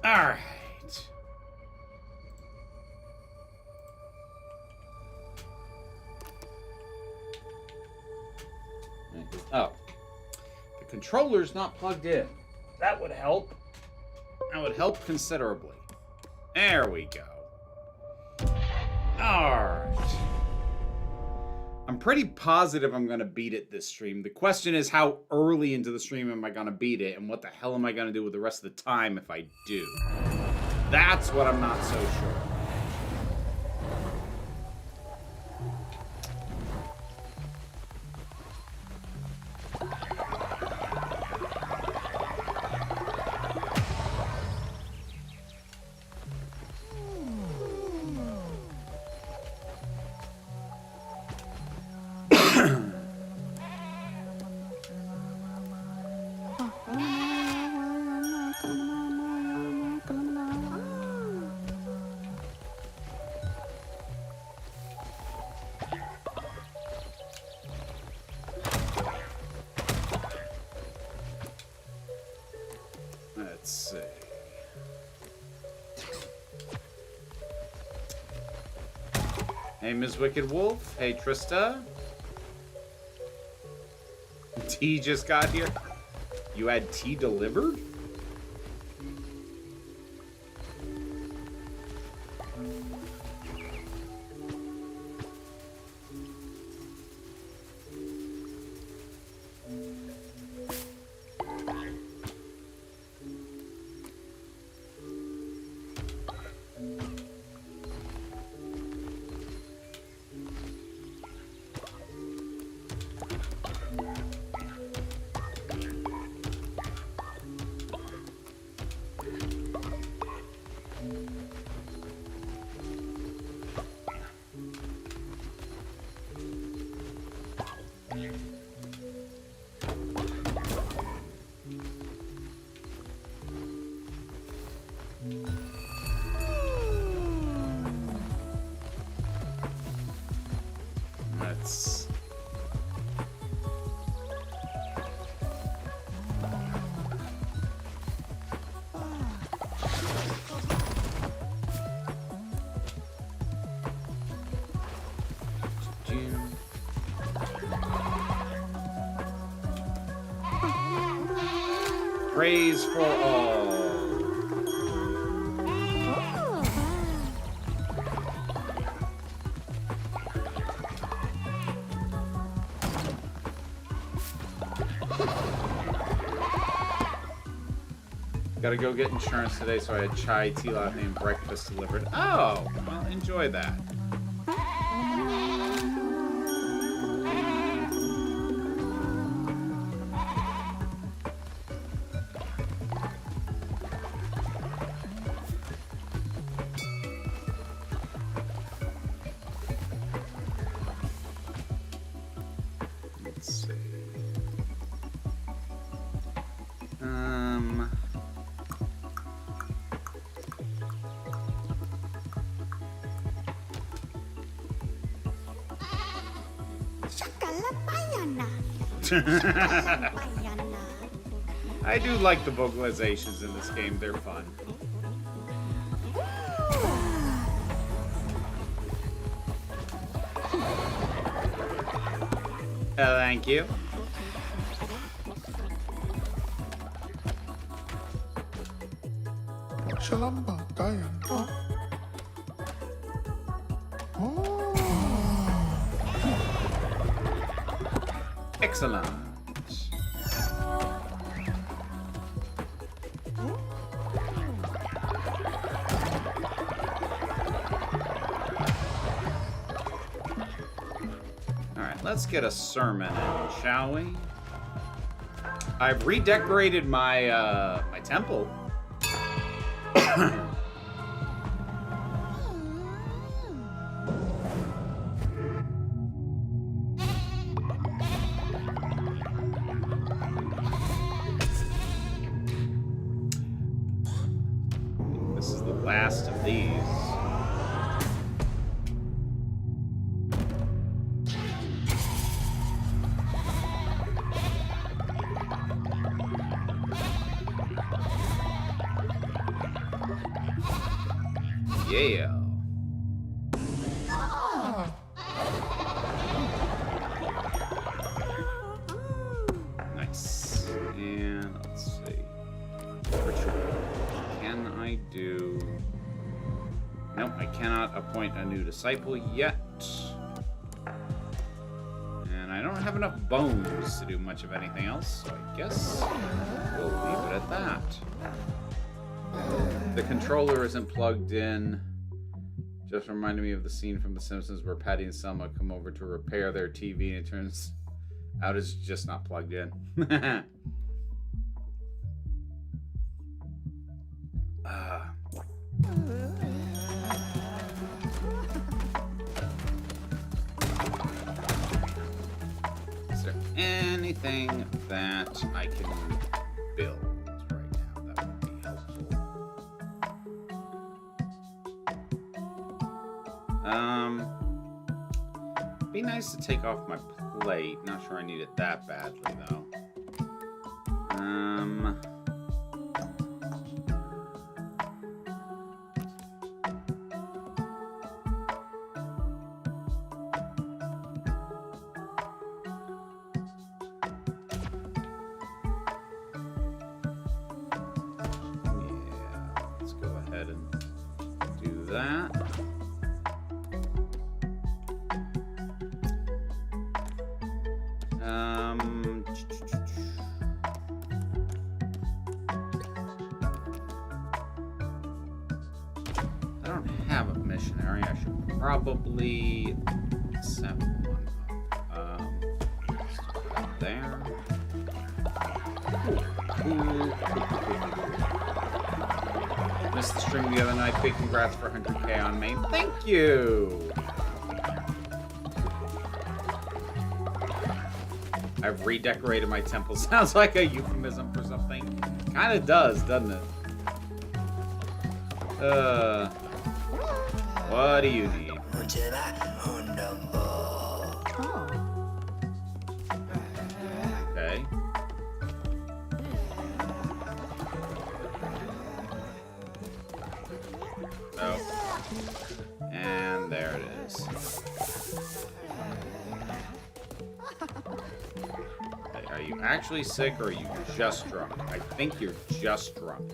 Alright. Oh. The controller's not plugged in. That would help. That would help considerably. There we go. Alright. I'm pretty positive I'm going to beat it this stream. The question is, how early into the stream am I going to beat it, and what the hell am I going to do with the rest of the time if I do? That's what I'm not so sure. Let's see. Hey, Ms. Wicked Wolf. Hey, Trista. Tea just got here. You had tea delivered? Let's... Praise for all. Gotta go get insurance today, so I had chai tea latte and breakfast delivered. Oh, well, enjoy that. Let's see. I do like the vocalizations in this game, they're fun. Thank you. Excellent. Alright, let's get a sermon in, shall we? I've redecorated my my temple. This is the last of these. Yeah. Nice. And let's see. Ritual. Can I do... Nope, I cannot appoint a new disciple yet. And I don't have enough bones to do much of anything else, so I guess we'll leave it at that. The controller isn't plugged in. Just reminded me of the scene from The Simpsons where Patty and Selma come over to repair their TV and it turns out it's just not plugged in. Is there anything that I can build right now that would be helpful? Be nice to take off my plate. Not sure I need it that badly though. Let's go ahead and do that. I don't have a missionary. I should probably set one up. There. Missed the stream the other night. Big congrats for 100K on main. Thank you. I've redecorated my temple. Sounds like a euphemism for something. Kind of does, doesn't it? What do you need? Okay. Oh. And there it is. Okay, are you actually sick or are you just drunk? I think you're just drunk.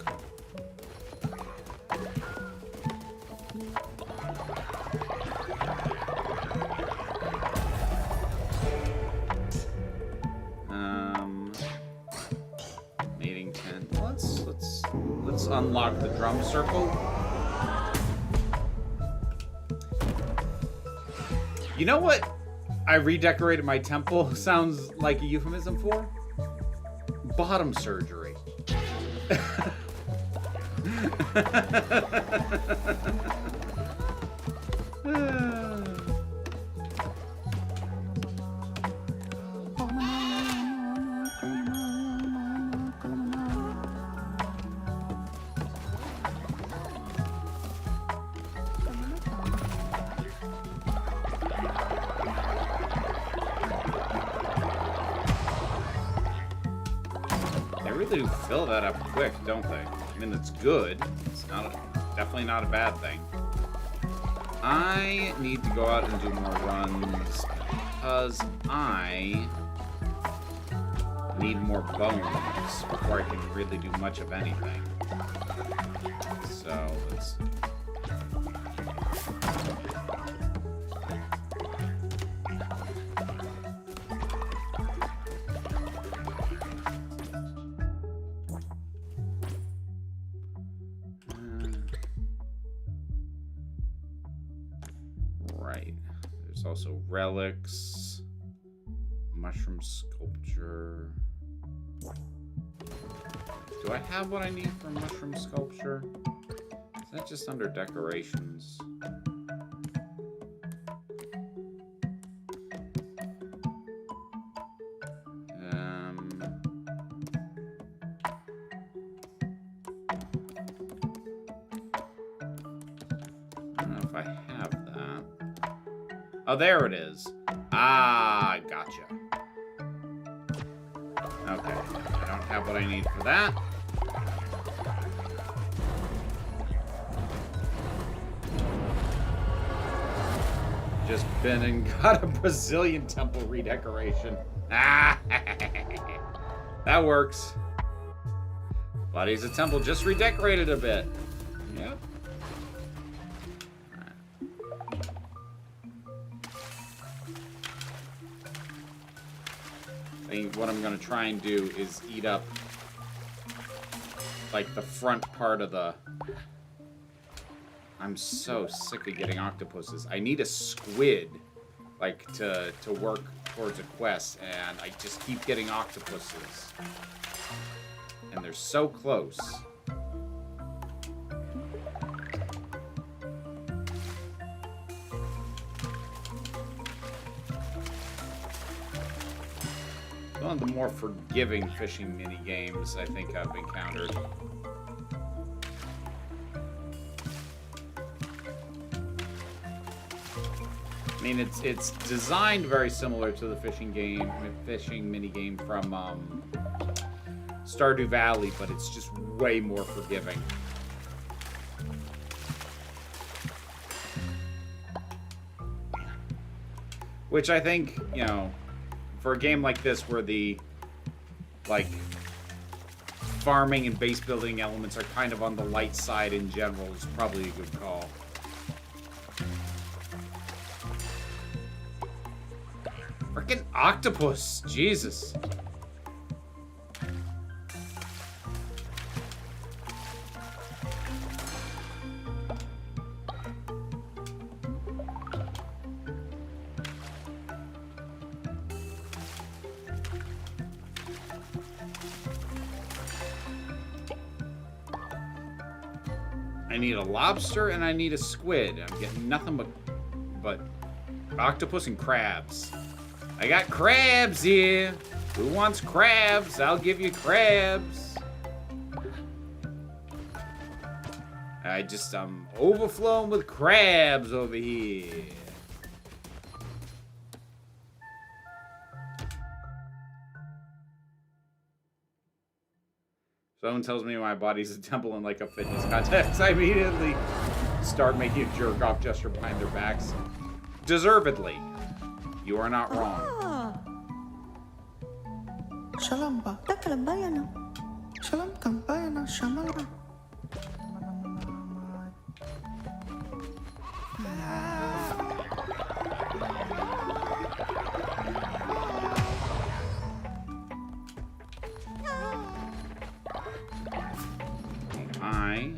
Mating tent. Let's unlock the drum circle. You know what I redecorated my temple sounds like a euphemism for? Bottom surgery. They do fill that up quick, don't they? I mean, it's good. It's definitely not a bad thing. I need to go out and do more runs because I need more bones before I can really do much of anything. So let's see. There's also relics, mushroom sculpture. Do I have what I need for mushroom sculpture? Is that just under decorations? I don't know if I have that. Oh, there it is. Ah, gotcha. Okay, I don't have what I need for that. Just been and got a Brazilian temple redecoration. Ah, that works. Body's a temple just redecorated a bit. Yep. I think what I'm going to try and do is eat up, like, the front part of the... I'm so sick of getting octopuses. I need a squid, like, to work towards a quest, and I just keep getting octopuses. And they're so close. One of the more forgiving fishing mini games I think I've encountered. I mean, it's designed very similar to the fishing mini game from Stardew Valley, but it's just way more forgiving. Which I think, you know, for a game like this where the, like, farming and base building elements are kind of on the light side in general, is probably a good call. Frickin' octopus! Jesus! I need a lobster and I need a squid. I'm getting nothing but octopus and crabs. I got crabs here. Who wants crabs? I'll give you crabs. I'm overflowing with crabs over here. Someone tells me my body's a temple in like a fitness context. I immediately start making a jerk off gesture behind their backs. Deservedly. You are not wrong. Shalom ba? Takalabaya Shalom kambaya na shamala. I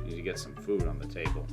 need to get some food on the table.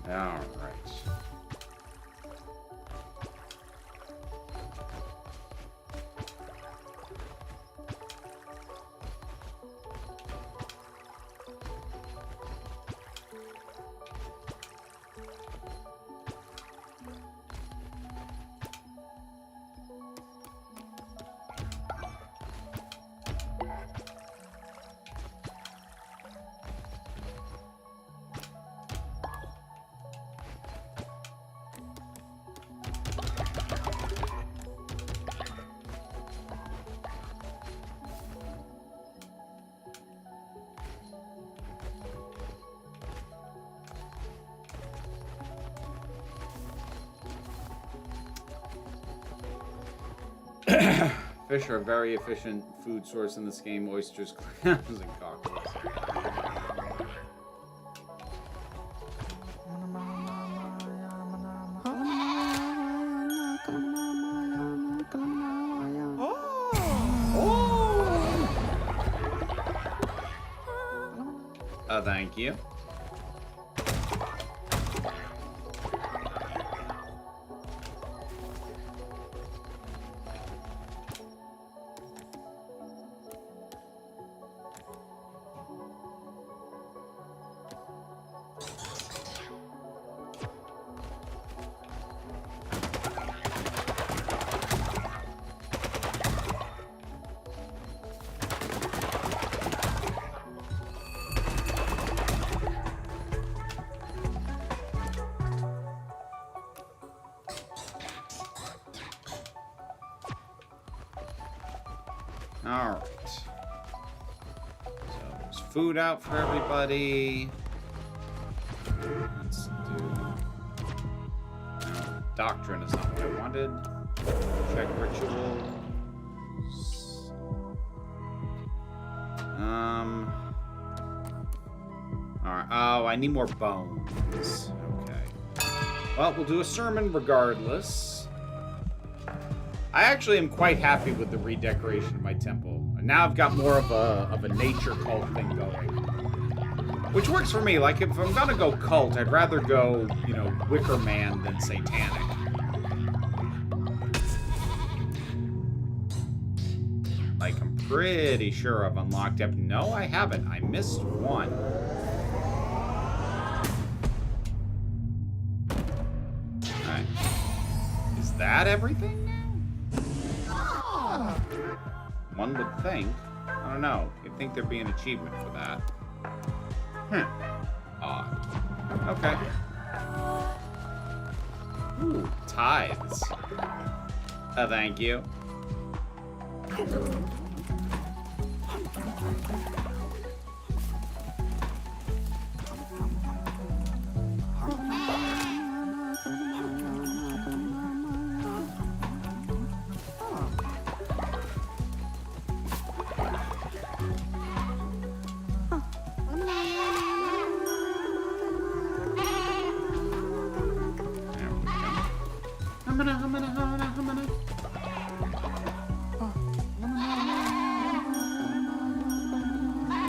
All right. Fish are a very efficient food source in this game. Oysters, clams, and cockles. Thank you. Alright. So there's food out for everybody. Let's do... No, doctrine is not what I wanted. Check rituals. Alright. Oh, I need more bones. Okay. Well, we'll do a sermon regardless. I actually am quite happy with the redecoration of my temple. And now I've got more of a nature cult thing going. Which works for me. Like, if I'm gonna go cult, I'd rather go, you know, Wicker Man than satanic. Like, I'm pretty sure I've unlocked everything. No, I haven't. I missed one. Alright. Is that everything now? One would think. I don't know. You'd think there'd be an achievement for that. Odd. Okay. Ooh, tithes. Thank you.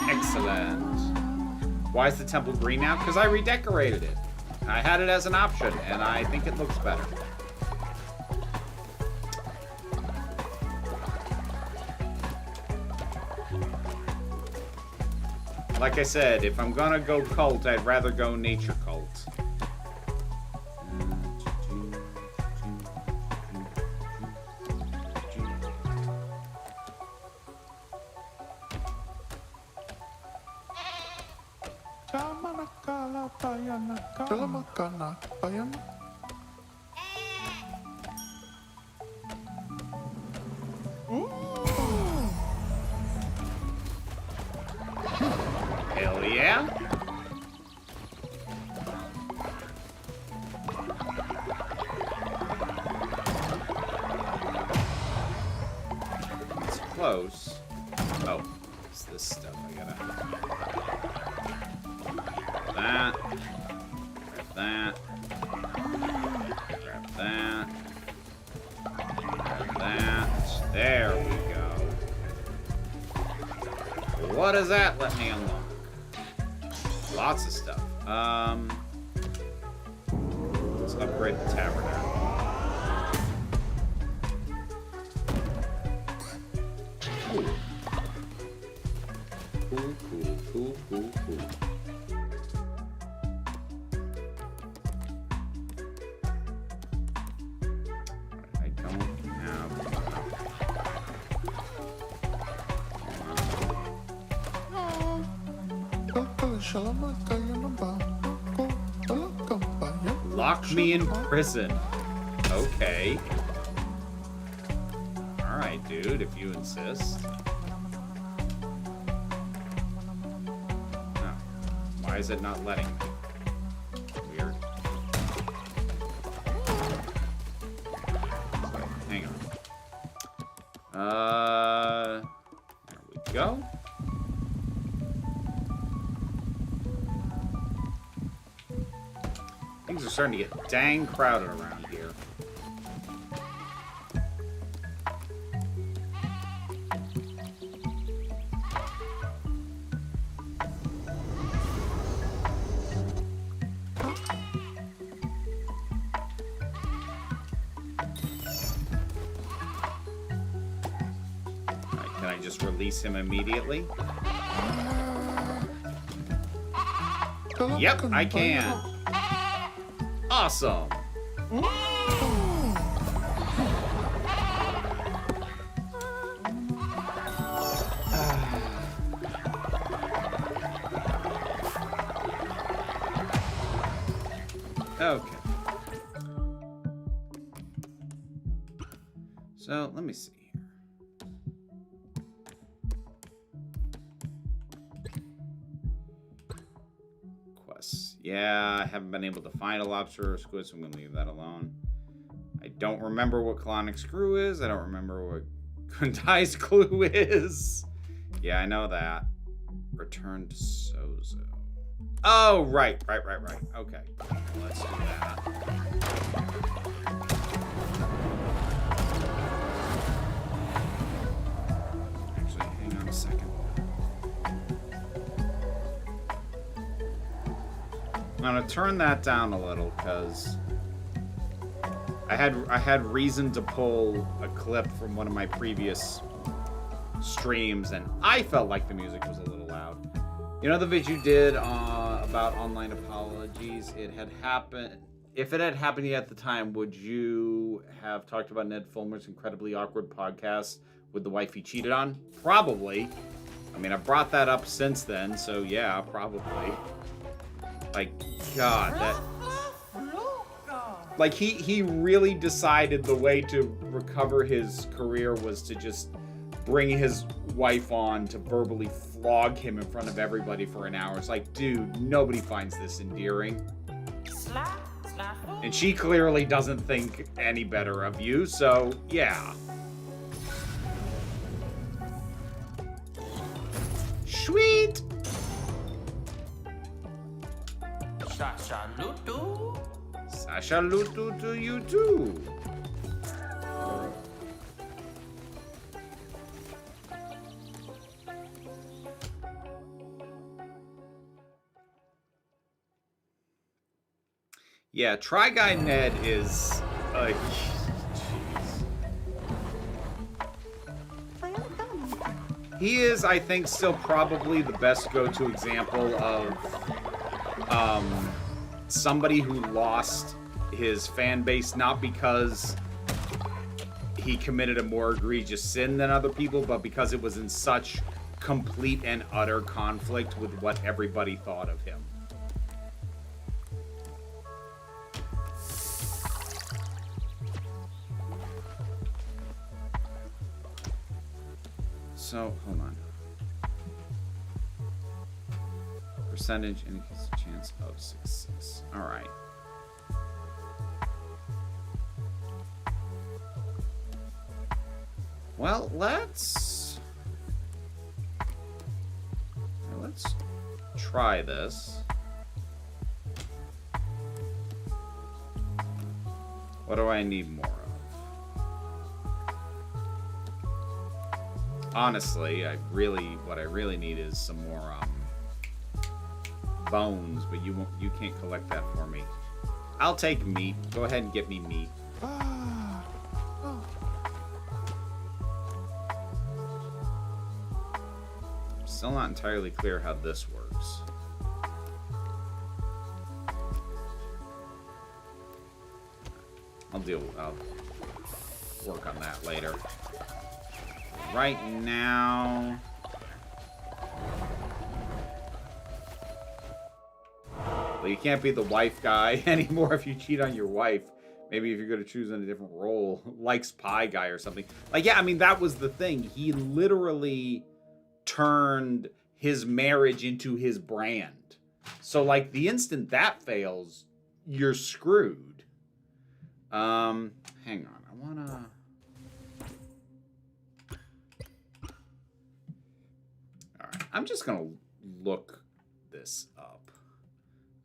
Excellent. Why is the temple green now? Because I redecorated it. I had it as an option, and I think it looks better. Like I said, if I'm gonna go cult, I'd rather go nature cult. Hell yeah. It's close. Oh, it's this stuff I gotta... That. Grab that. Grab that. Grab that. There we go. What does that let me unlock? Lots of stuff. Let's upgrade the tabernacle. Cool. Cool. I don't have... Lock me in prison. Okay. Alright, dude, if you insist. No. Why is it not letting me? Weird. So, hang on. There we go. Things are starting to get dang crowded around here. Alright, can I just release him immediately? Yep, I can. Awesome. Okay. So, let me see here. Yeah, I haven't been able to find a lobster or squid, so I'm going to leave that alone. I don't remember what colonic screw is. I don't remember what Kundai's clue is. Yeah, I know that. Return to Sozo. Oh, right. Okay. Let's do that. Actually, hang on a second. I'm gonna turn that down a little because I had reason to pull a clip from one of my previous streams, and I felt like the music was a little loud. You know the vid you did about online apologies? It had happened. If it had happened at the time, would you have talked about Ned Fulmer's incredibly awkward podcast with the wife he cheated on? Probably. I mean, I brought that up since then, so yeah, probably. Like, God, that... Like, he really decided the way to recover his career was to just bring his wife on to verbally flog him in front of everybody for an hour. It's like, dude, nobody finds this endearing. And she clearly doesn't think any better of you, so, yeah. Sweet! Sasha Lutu. Sasha Lutu to you too. Yeah, Try Guy Ned is jeez. He is, I think, still probably the best go-to example of somebody who lost his fan base not because he committed a more egregious sin than other people, but because it was in such complete and utter conflict with what everybody thought of him. So, hold on. Percentage indicates a chance of success. All right. Well, let's try this. What do I need more of? Honestly, what I really need is some more bones, but you can't collect that for me. I'll take meat. Go ahead and get me meat. Still not entirely clear how this works. I'll work on that later. Right now... Well, you can't be the wife guy anymore if you cheat on your wife. Maybe if you're going to choose in a different role. Likes pie guy or something. Like, yeah, I mean, that was the thing. He literally turned his marriage into his brand. So, like, the instant that fails, you're screwed. Hang on. I want to... Alright. I'm just going to look this up.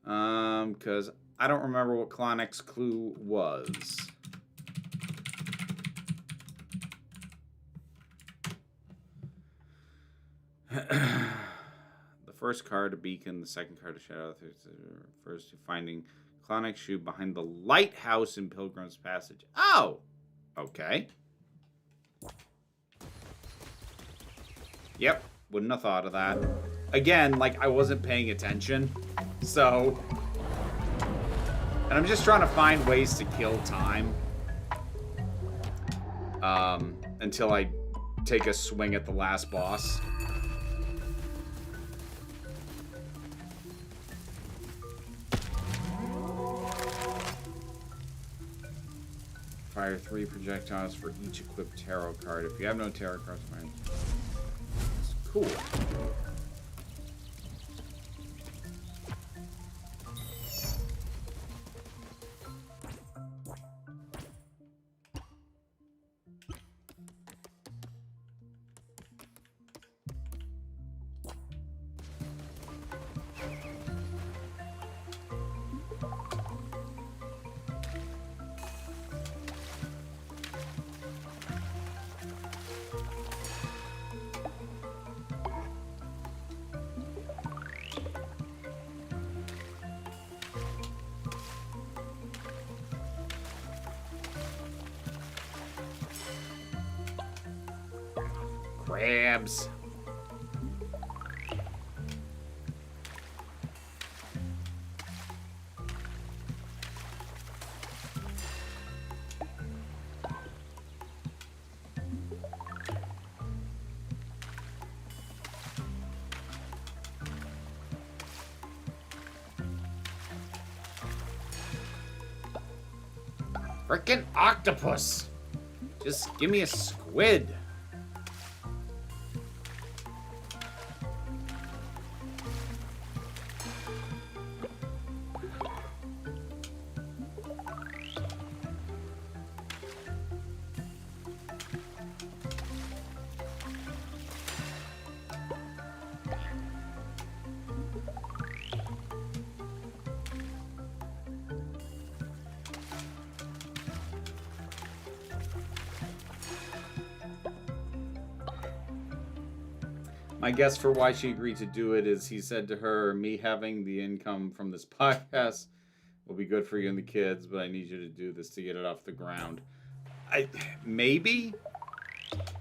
Because I don't remember what Klonek's clue was. The first card, a beacon. The second card, a shadow. The third refers to finding Klonek's shoe behind the lighthouse in Pilgrim's Passage. Oh! Okay. Yep. Wouldn't have thought of that. Again, like, I wasn't paying attention. So... And I'm just trying to find ways to kill time. Until I take a swing at the last boss. Fire 3 projectiles for each equipped tarot card. If you have no tarot cards, fine. It's cool. crabs. Frickin' octopus! Just give me a squid. My guess for why she agreed to do it is he said to her, me having the income from this podcast will be good for you and the kids, but I need you to do this to get it off the ground. Maybe?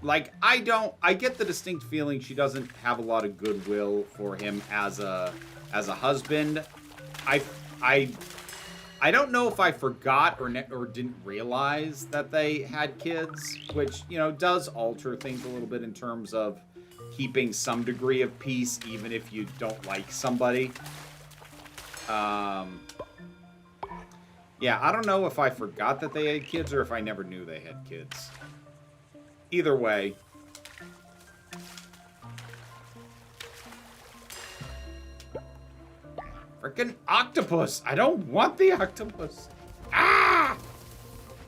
Like, I get the distinct feeling she doesn't have a lot of goodwill for him as a husband. I don't know if I forgot or didn't realize that they had kids, which, you know, does alter things a little bit in terms of keeping some degree of peace, even if you don't like somebody. Yeah, I don't know if I forgot that they had kids or if I never knew they had kids. Either way. Frickin' octopus! I don't want the octopus! Ah!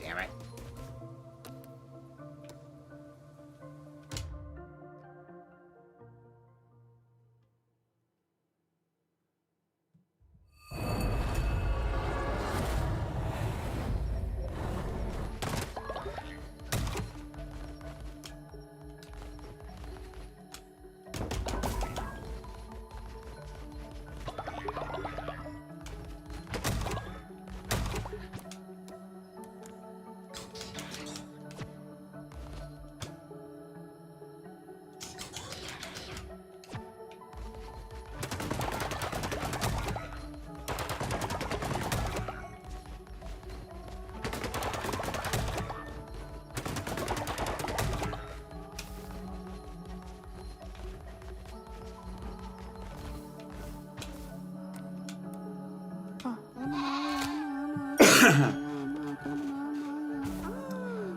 Damn it.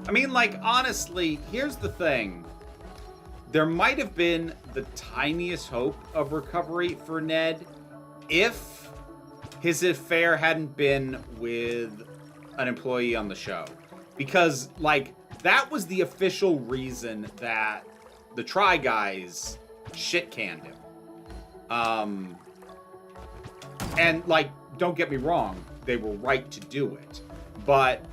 I mean, like, honestly, here's the thing. There might have been the tiniest hope of recovery for Ned if his affair hadn't been with an employee on the show. Because, like, that was the official reason that the Try Guys shit-canned him. And, like, don't get me wrong, they were right to do it. But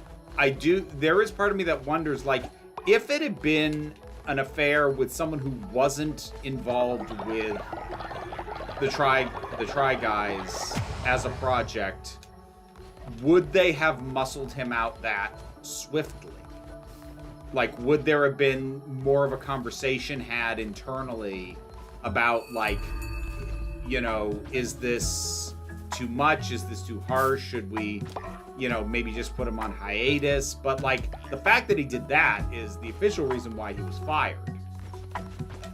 there is part of me that wonders, like, if it had been an affair with someone who wasn't involved with the Try Guys as a project, would they have muscled him out that swiftly? Like, would there have been more of a conversation had internally about, like, you know, is this too much? Is this too harsh? Should we, you know, maybe just put him on hiatus? But, like, the fact that he did that is the official reason why he was fired.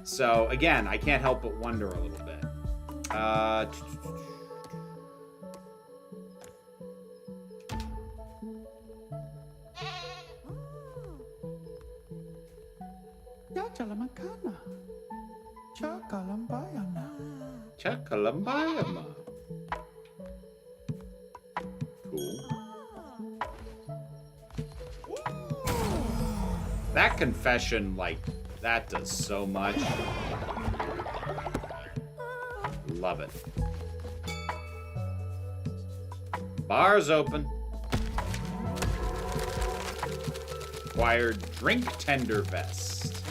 So, again, I can't help but wonder a little bit. Chakalambayama. Cool. That confession, like, that does so much. Love it. Bar's open. Acquired drink tender vest.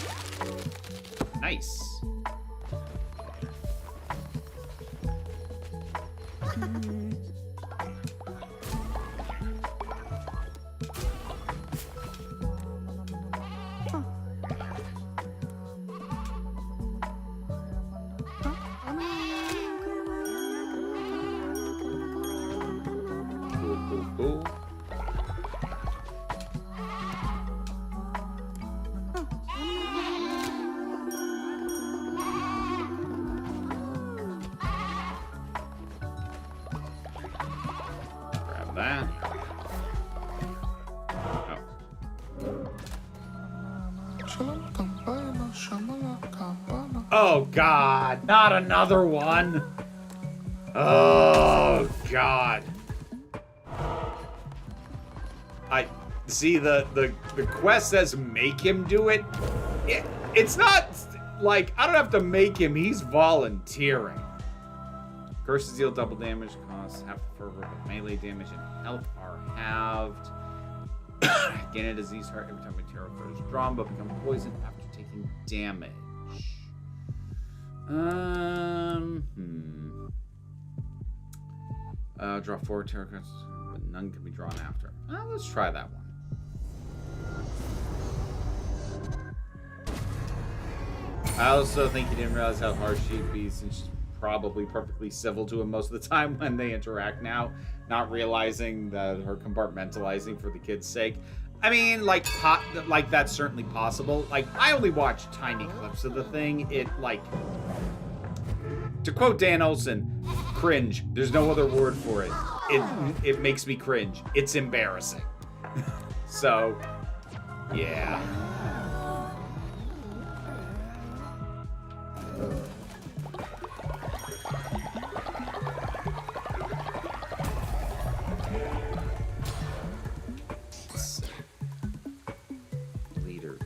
Nice. Oh, God. Not another one. Oh, God. I see the quest says make him do it. It's not like I don't have to make him. He's volunteering. Curses deal double damage, costs half the fervor, but melee damage and health are halved. Gain a disease heart every time a tarot card is drawn, but become poisoned after taking damage. Draw 4 tarot cards, but none can be drawn after. Let's try that one. I also think he didn't realize how harsh she'd be, since she's probably perfectly civil to him most of the time when they interact now, not realizing that her compartmentalizing for the kid's sake. I mean, like that's certainly possible. Like, I only watched tiny clips of the thing. It, like, to quote Dan Olson, cringe. There's no other word for it. It makes me cringe. It's embarrassing. So, yeah. Leader.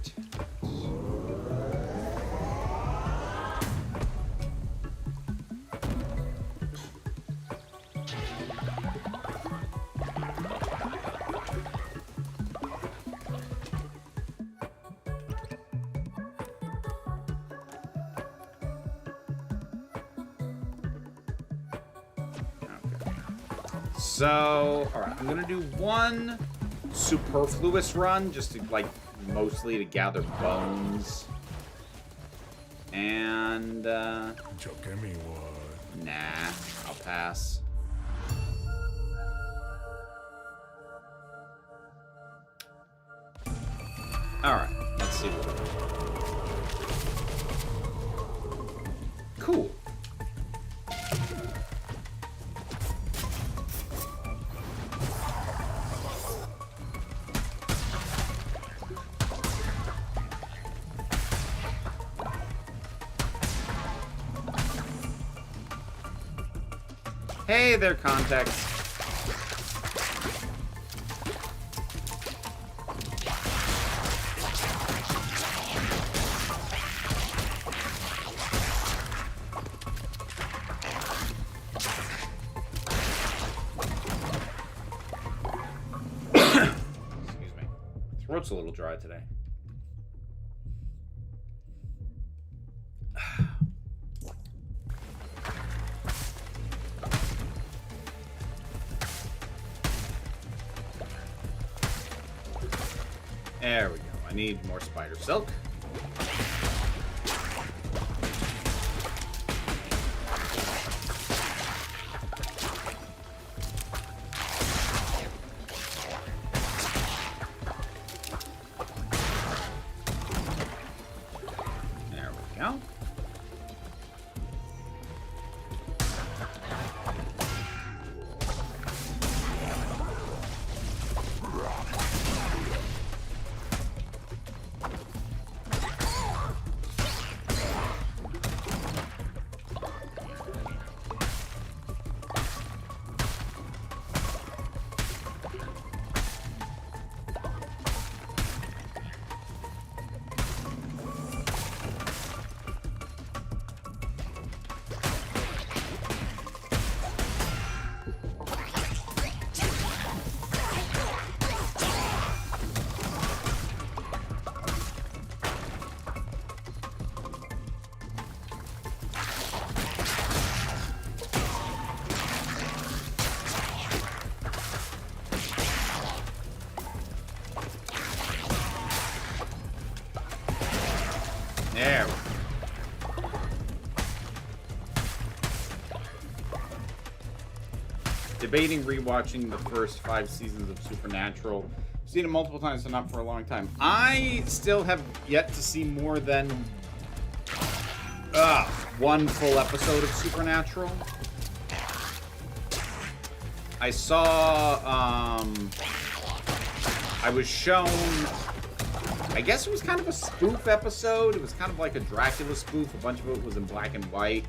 So, all right, I'm gonna do one superfluous run, just to, like, mostly to gather bones. And, nah, I'll pass. All right, let's see what we do. Cool. Hey there, contacts. Excuse me. Throat's a little dry today. There we go. I need more spider silk. There we go. There we go. Debating rewatching the first 5 seasons of Supernatural. I've seen it multiple times and not for a long time. I still have yet to see more than one full episode of Supernatural. I saw I was shown I guess it was kind of a spoof episode. It was kind of like a Dracula spoof. A bunch of it was in black and white.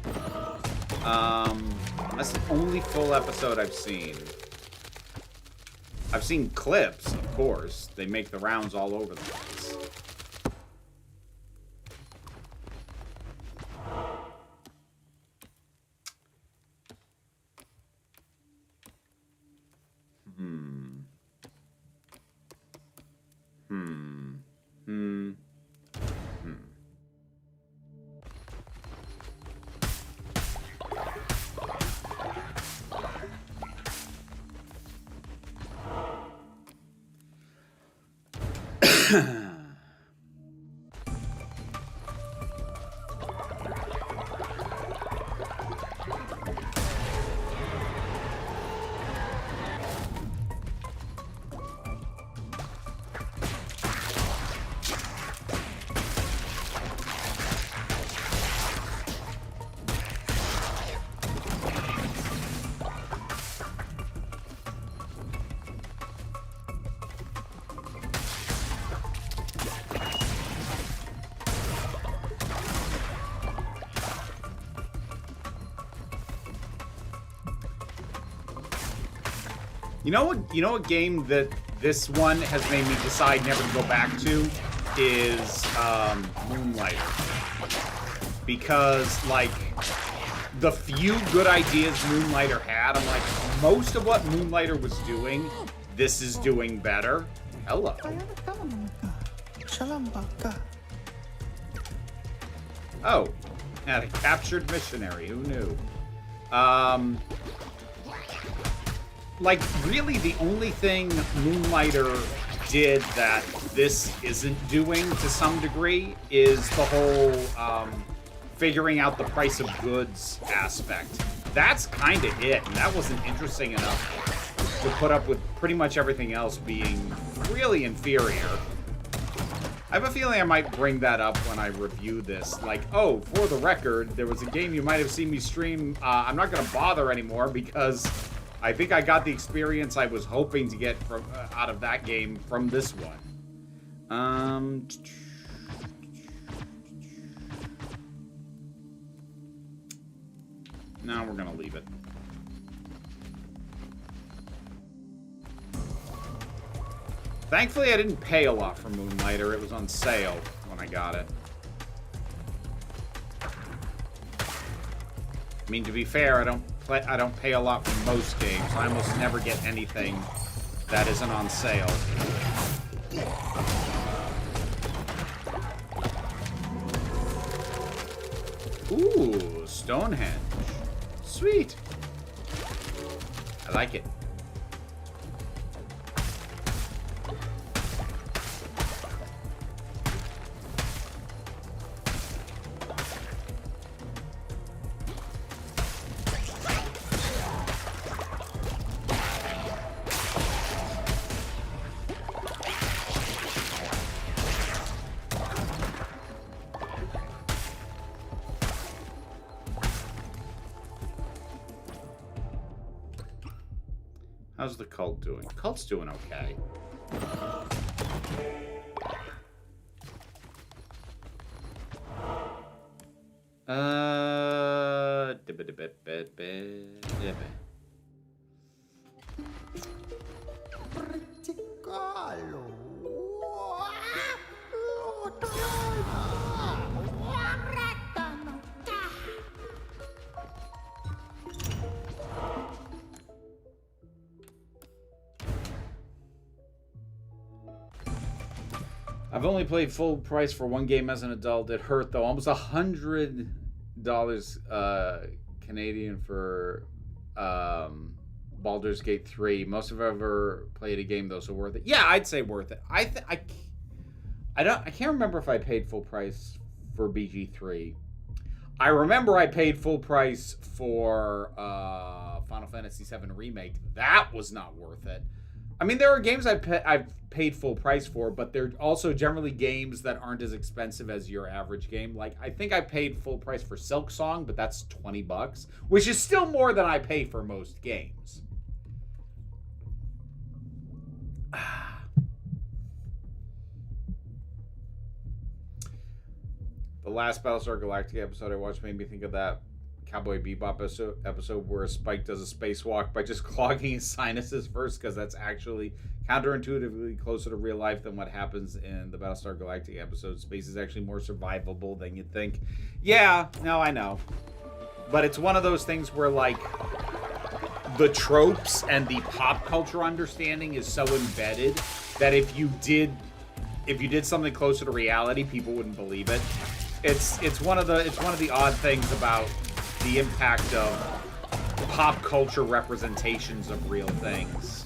That's the only full episode I've seen. I've seen clips, of course. They make the rounds all over the place. You know what game that this one has made me decide never to go back to is Moonlighter. Because, like, the few good ideas Moonlighter had, I'm like, most of what Moonlighter was doing, this is doing better. Hello. Oh, had a captured missionary. Who knew? Like, really, the only thing Moonlighter did that this isn't doing to some degree is the whole figuring out the price of goods aspect. That's kind of it, and that wasn't interesting enough to put up with pretty much everything else being really inferior. I have a feeling I might bring that up when I review this. Like, oh, for the record, there was a game you might have seen me stream. I'm not going to bother anymore because I think I got the experience I was hoping to get from out of that game from this one. No, we're gonna leave it. Thankfully, I didn't pay a lot for Moonlighter. It was on sale when I got it. I mean, to be fair, I don't pay a lot for most games. I almost never get anything that isn't on sale. Ooh, Stonehenge. Sweet. I like it. How's the cult doing? Cult's doing okay. I've only played full price for one game as an adult. It hurt though. Almost $100 Canadian for Baldur's Gate 3. Most have ever played a game though, so worth it. Yeah, I'd say worth it. I can't remember if I paid full price for BG3. I remember I paid full price for Final Fantasy VII Remake. That was not worth it. I mean, there are games I've paid full price for, but they're also generally games that aren't as expensive as your average game. Like, I think I paid full price for Silksong, but that's $20, which is still more than I pay for most games. The last Battlestar Galactica episode I watched made me think of that Cowboy Bebop episode where Spike does a spacewalk by just clogging his sinuses first, because that's actually counterintuitively closer to real life than what happens in the Battlestar Galactica episode. Space is actually more survivable than you'd think. Yeah, no, I know. But it's one of those things where, like, the tropes and the pop culture understanding is so embedded that if you did something closer to reality, people wouldn't believe it. It's one of the odd things about the impact of pop culture representations of real things.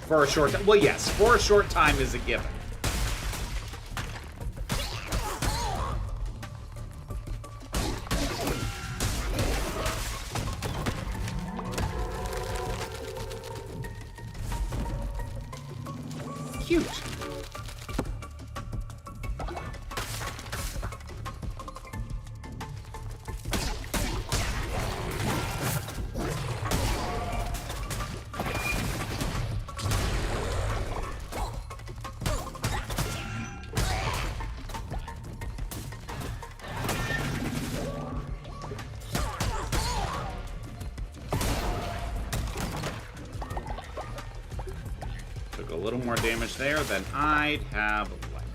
For a short time. Well, yes, for a short time is a given. Cute. Took a little more damage there than I'd have liked.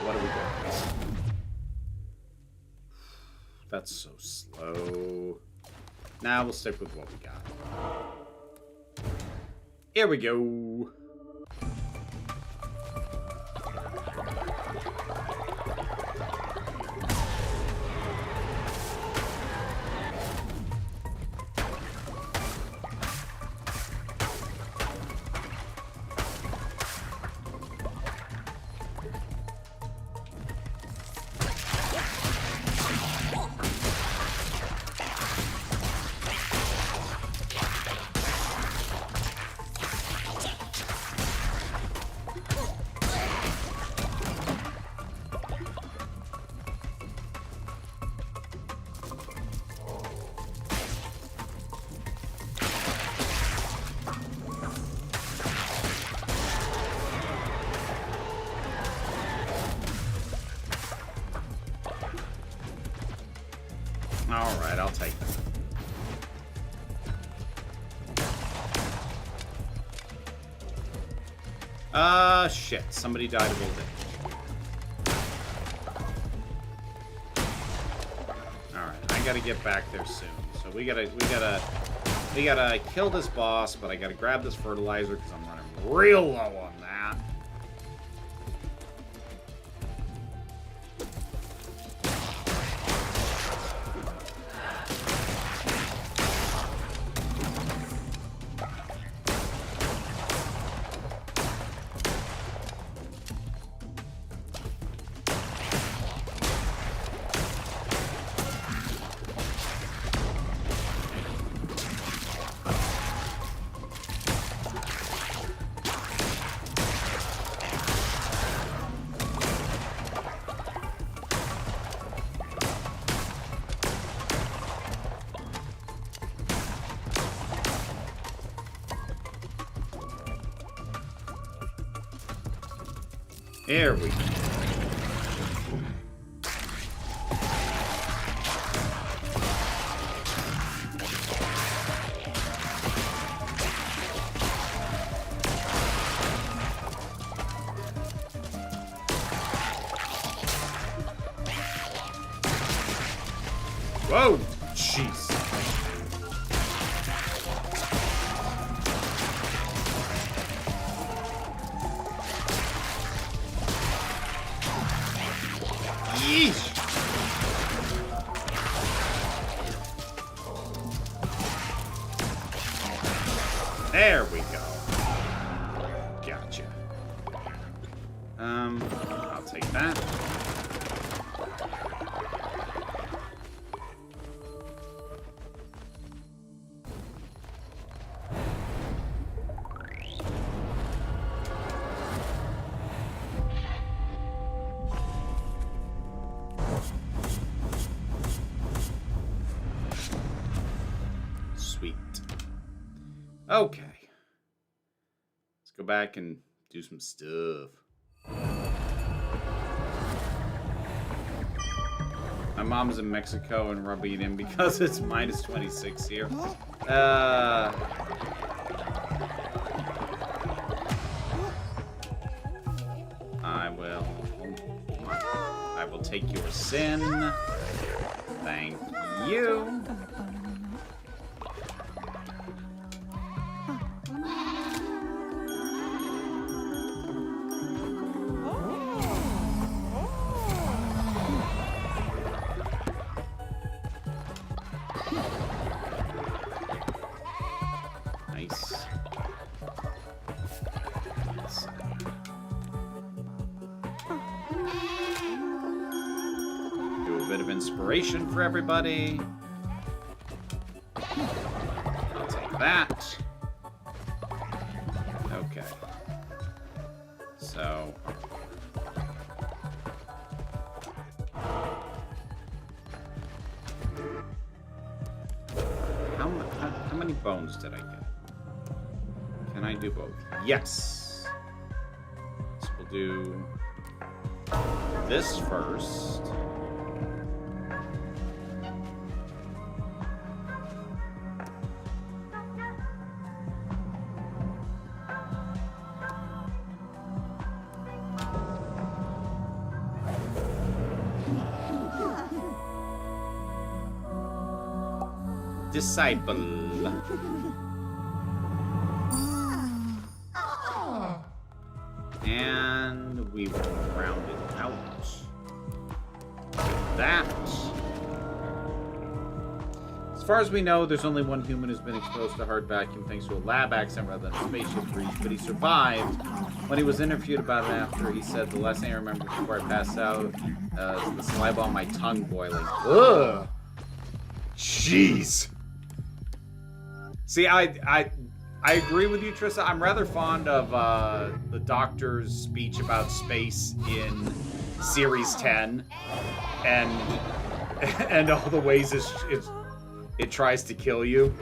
What do we got? That's so slow. Nah, we'll stick with what we got. Here we go. Alright, I'll take that. Shit. Somebody died of old age. Alright, I gotta get back there soon. So we gotta kill this boss, but I gotta grab this fertilizer because I'm running real low on that. Here we go. Whoa! Jeez. Yeesh. There we go. Gotcha. I'll take that. Sweet. Okay. Let's go back and do some stuff. My mom's in Mexico and rubbing it in because it's minus 26 here. I will take your sin. Thank you. Nice. Do a bit of inspiration for everybody. I'll take that. Okay. So. How many bones did I get? Can I do both? Yes. So we'll do this first. Disciple. And we will round it out. That. As far as we know, there's only one human who's been exposed to a hard vacuum thanks to a lab accident rather than a spaceship breach, but he survived. When he was interviewed about it after, he said, "The last thing I remember before I passed out is the saliva on my tongue boiling." Ugh! Jeez! See, I agree with you, Trissa. I'm rather fond of the Doctor's speech about space in Series 10, and all the ways it tries to kill you.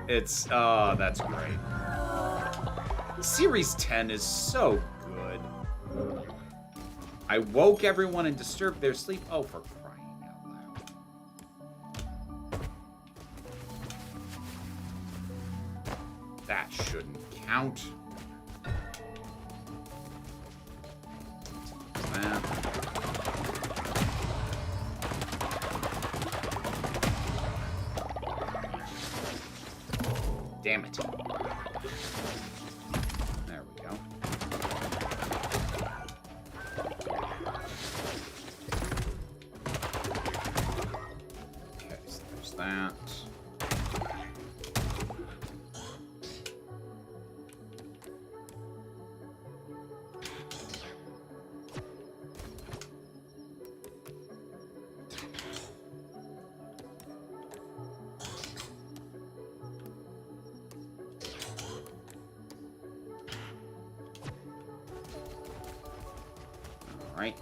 It's that's great. Series 10 is so good. I woke everyone and disturbed their sleep. Oh, for crying out loud. That shouldn't count. That. Damn it. There we go. Okay, so there's that. Right.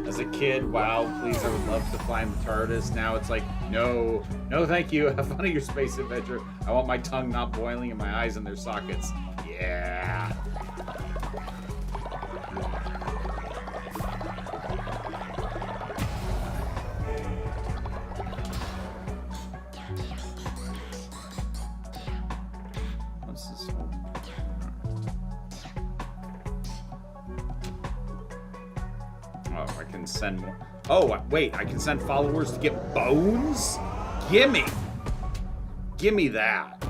As a kid, wow, please, I would love to find the TARDIS. Now it's like, no, no, thank you. Have fun of your space adventure. I want my tongue not boiling and my eyes in their sockets. Yeah. What's this one? Oh, I can send more. Oh, wait, I can send followers to get bones? Gimme! Gimme that.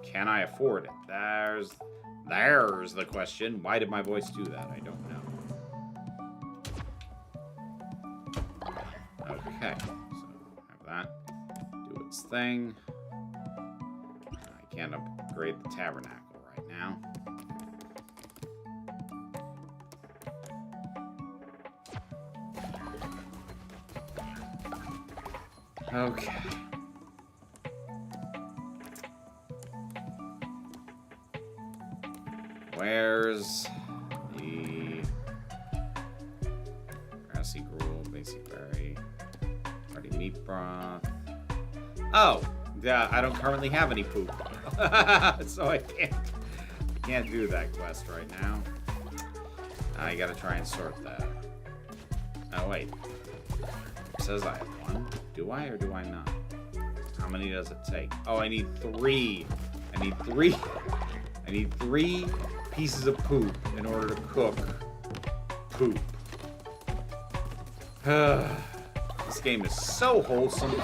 Can I afford it? There's the question. Why did my voice do that? I don't know. Okay, so have that. Do its thing. I can't upgrade the tabernacle right now. Okay. Where's the grassy gruel, basic berry, hearty meat broth? Oh, yeah, I don't currently have any poop, so I can't do that quest right now. I gotta try and sort that. Oh wait, it says I have one. Do I or do I not? How many does it take? Oh, I need 3. I need 3. I need 3 pieces of poop in order to cook poop. This game is so wholesome.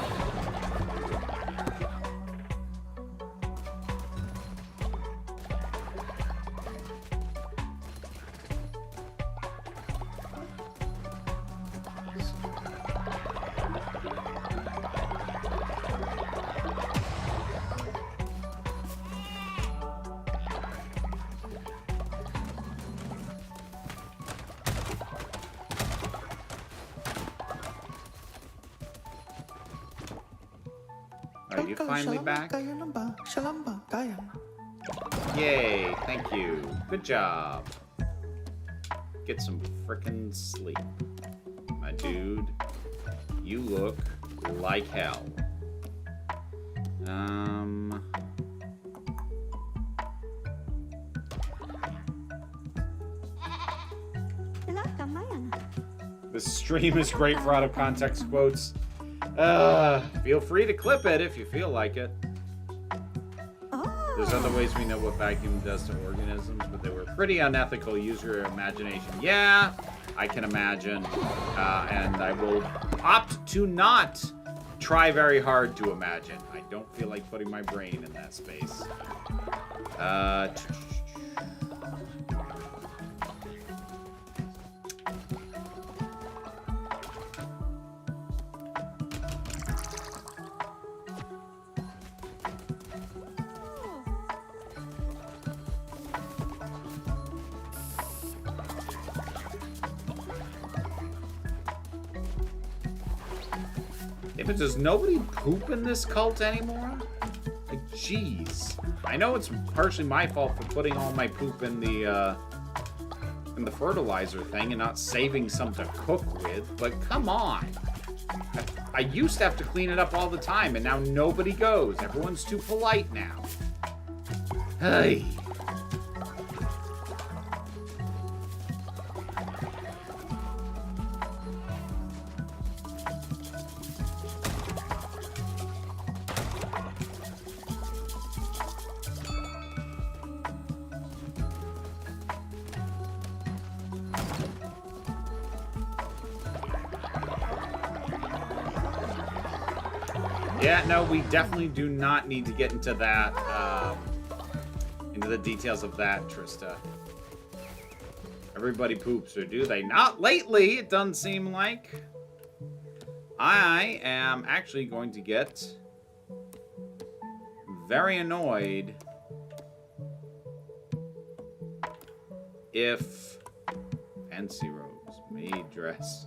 Are you finally back? Yay, thank you. Good job. Get some frickin' sleep. My dude, you look like hell. This stream is great for out-of-context quotes. Feel free to clip it if you feel like it. There's other ways we know what vacuum does to organisms, but they were pretty unethical. Use your imagination. Yeah, I can imagine. And I will opt to not try very hard to imagine. I don't feel like putting my brain in that space. But does nobody poop in this cult anymore? Like, jeez. I know it's partially my fault for putting all my poop in the fertilizer thing and not saving some to cook with, but come on. I used to have to clean it up all the time, and now nobody goes. Everyone's too polite now. Hey. Yeah, no, we definitely do not need to get into that, into the details of that, Trista. Everybody poops, or do they? Not lately, it doesn't seem like. I am actually going to get very annoyed if fancy robes, maid dress.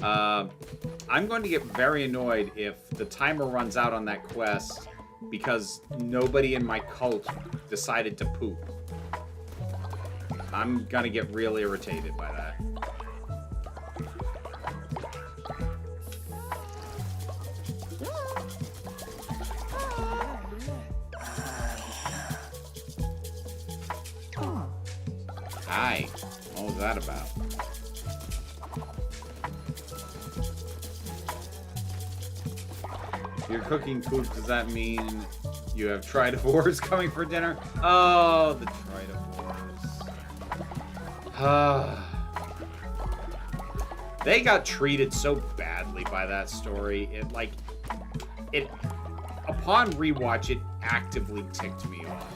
I'm going to get very annoyed if the timer runs out on that quest because nobody in my cult decided to poop. I'm gonna get real irritated by that. Hi. What was that about? You're cooking poop, does that mean you have tridivores coming for dinner? Oh, the tridivores. They got treated so badly by that story. Upon rewatch, it actively ticked me off.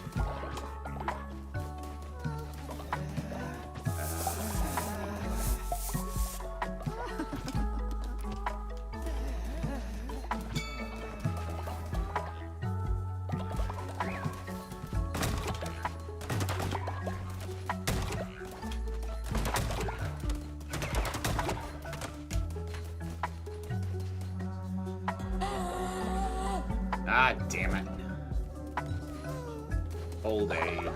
Ah, damn it. Old age.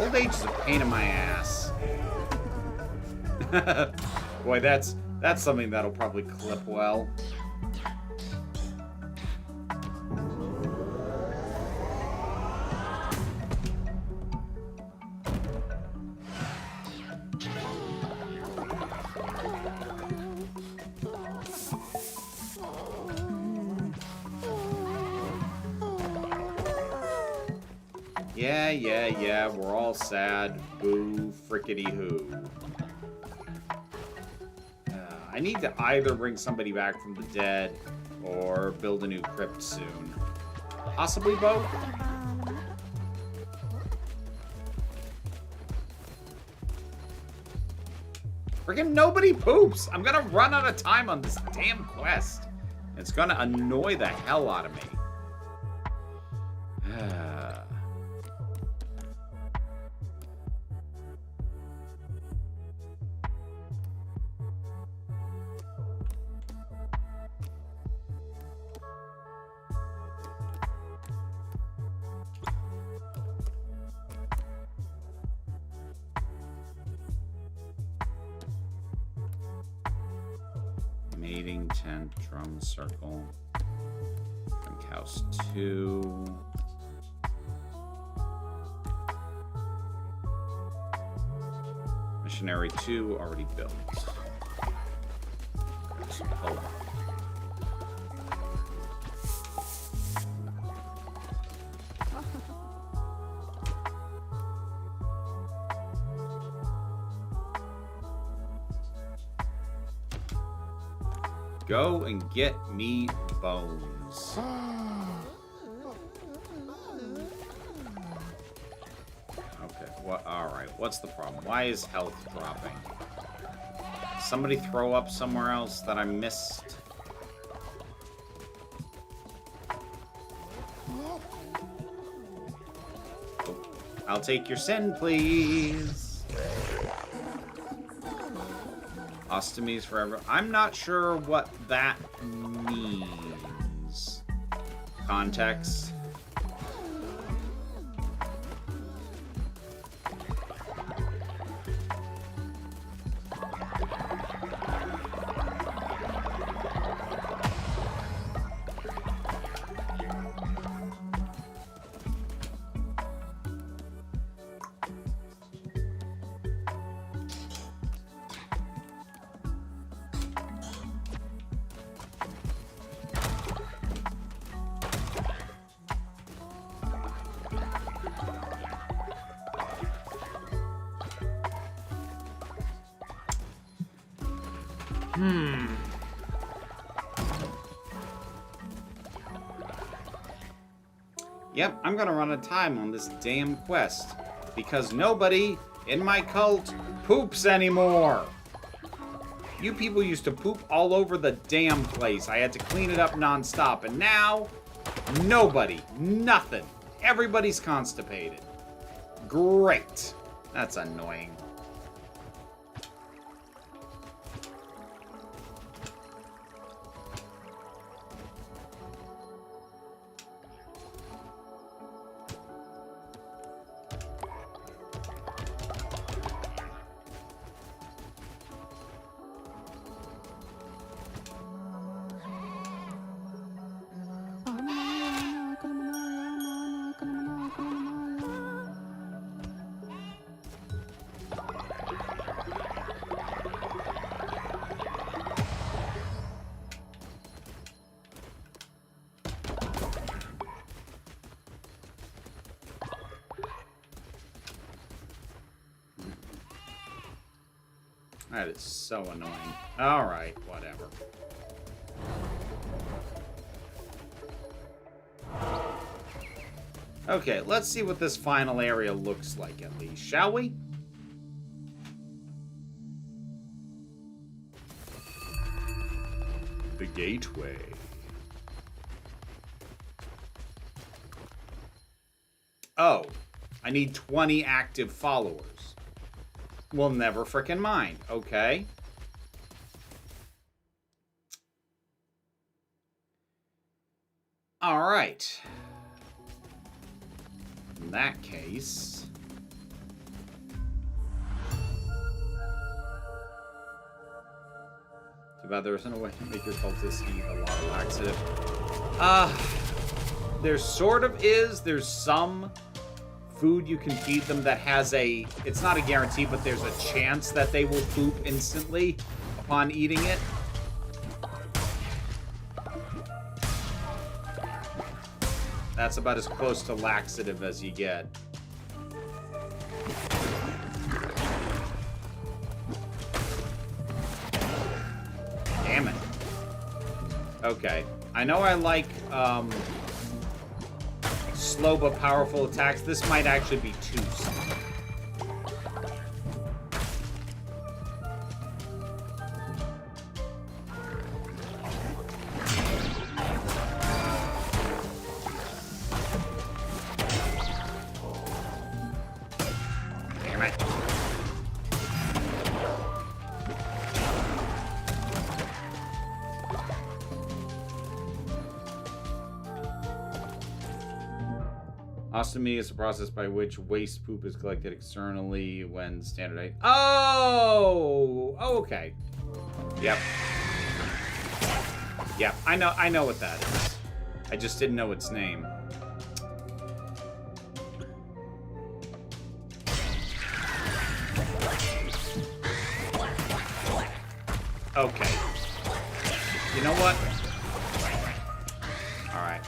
Old age is a pain in my ass. Boy, that's something that'll probably clip well. Yeah, we're all sad. Boo, frickety hoo. I need to either bring somebody back from the dead or build a new crypt soon. Possibly both? Friggin' nobody poops! I'm gonna run out of time on this damn quest. It's gonna annoy the hell out of me. Mating tent, drum circle, drink house 2. Missionary 2 already built. Oh. Go and get me bones. Okay, what? Alright, what's the problem? Why is health dropping? Somebody throw up somewhere else that I missed? Oh, I'll take your sin, please. Ostomies forever. I'm not sure what that means. Context. Yep, I'm gonna run out of time on this damn quest. Because nobody in my cult poops anymore. You people used to poop all over the damn place. I had to clean it up nonstop. And now, nobody. Nothing. Everybody's constipated. Great. That's annoying. That is so annoying. Alright, whatever. Okay, let's see what this final area looks like at least, shall we? The gateway. Oh, I need 20 active followers. Well, never frickin' mind. Okay. All right. In that case... Too bad there isn't a way to make your cultists eat a lot of laxative. There sort of is. There's some food you can feed them that has a... It's not a guarantee, but there's a chance that they will poop instantly upon eating it. That's about as close to laxative as you get. Damn it. Okay. I know I like, slow but powerful attacks. This might actually be too slow. Damn it. Ostomy is the process by which waste poop is collected externally when standardized. Oh, okay. Yep. Yep. I know what that is. I just didn't know its name. Okay. You know what? All right.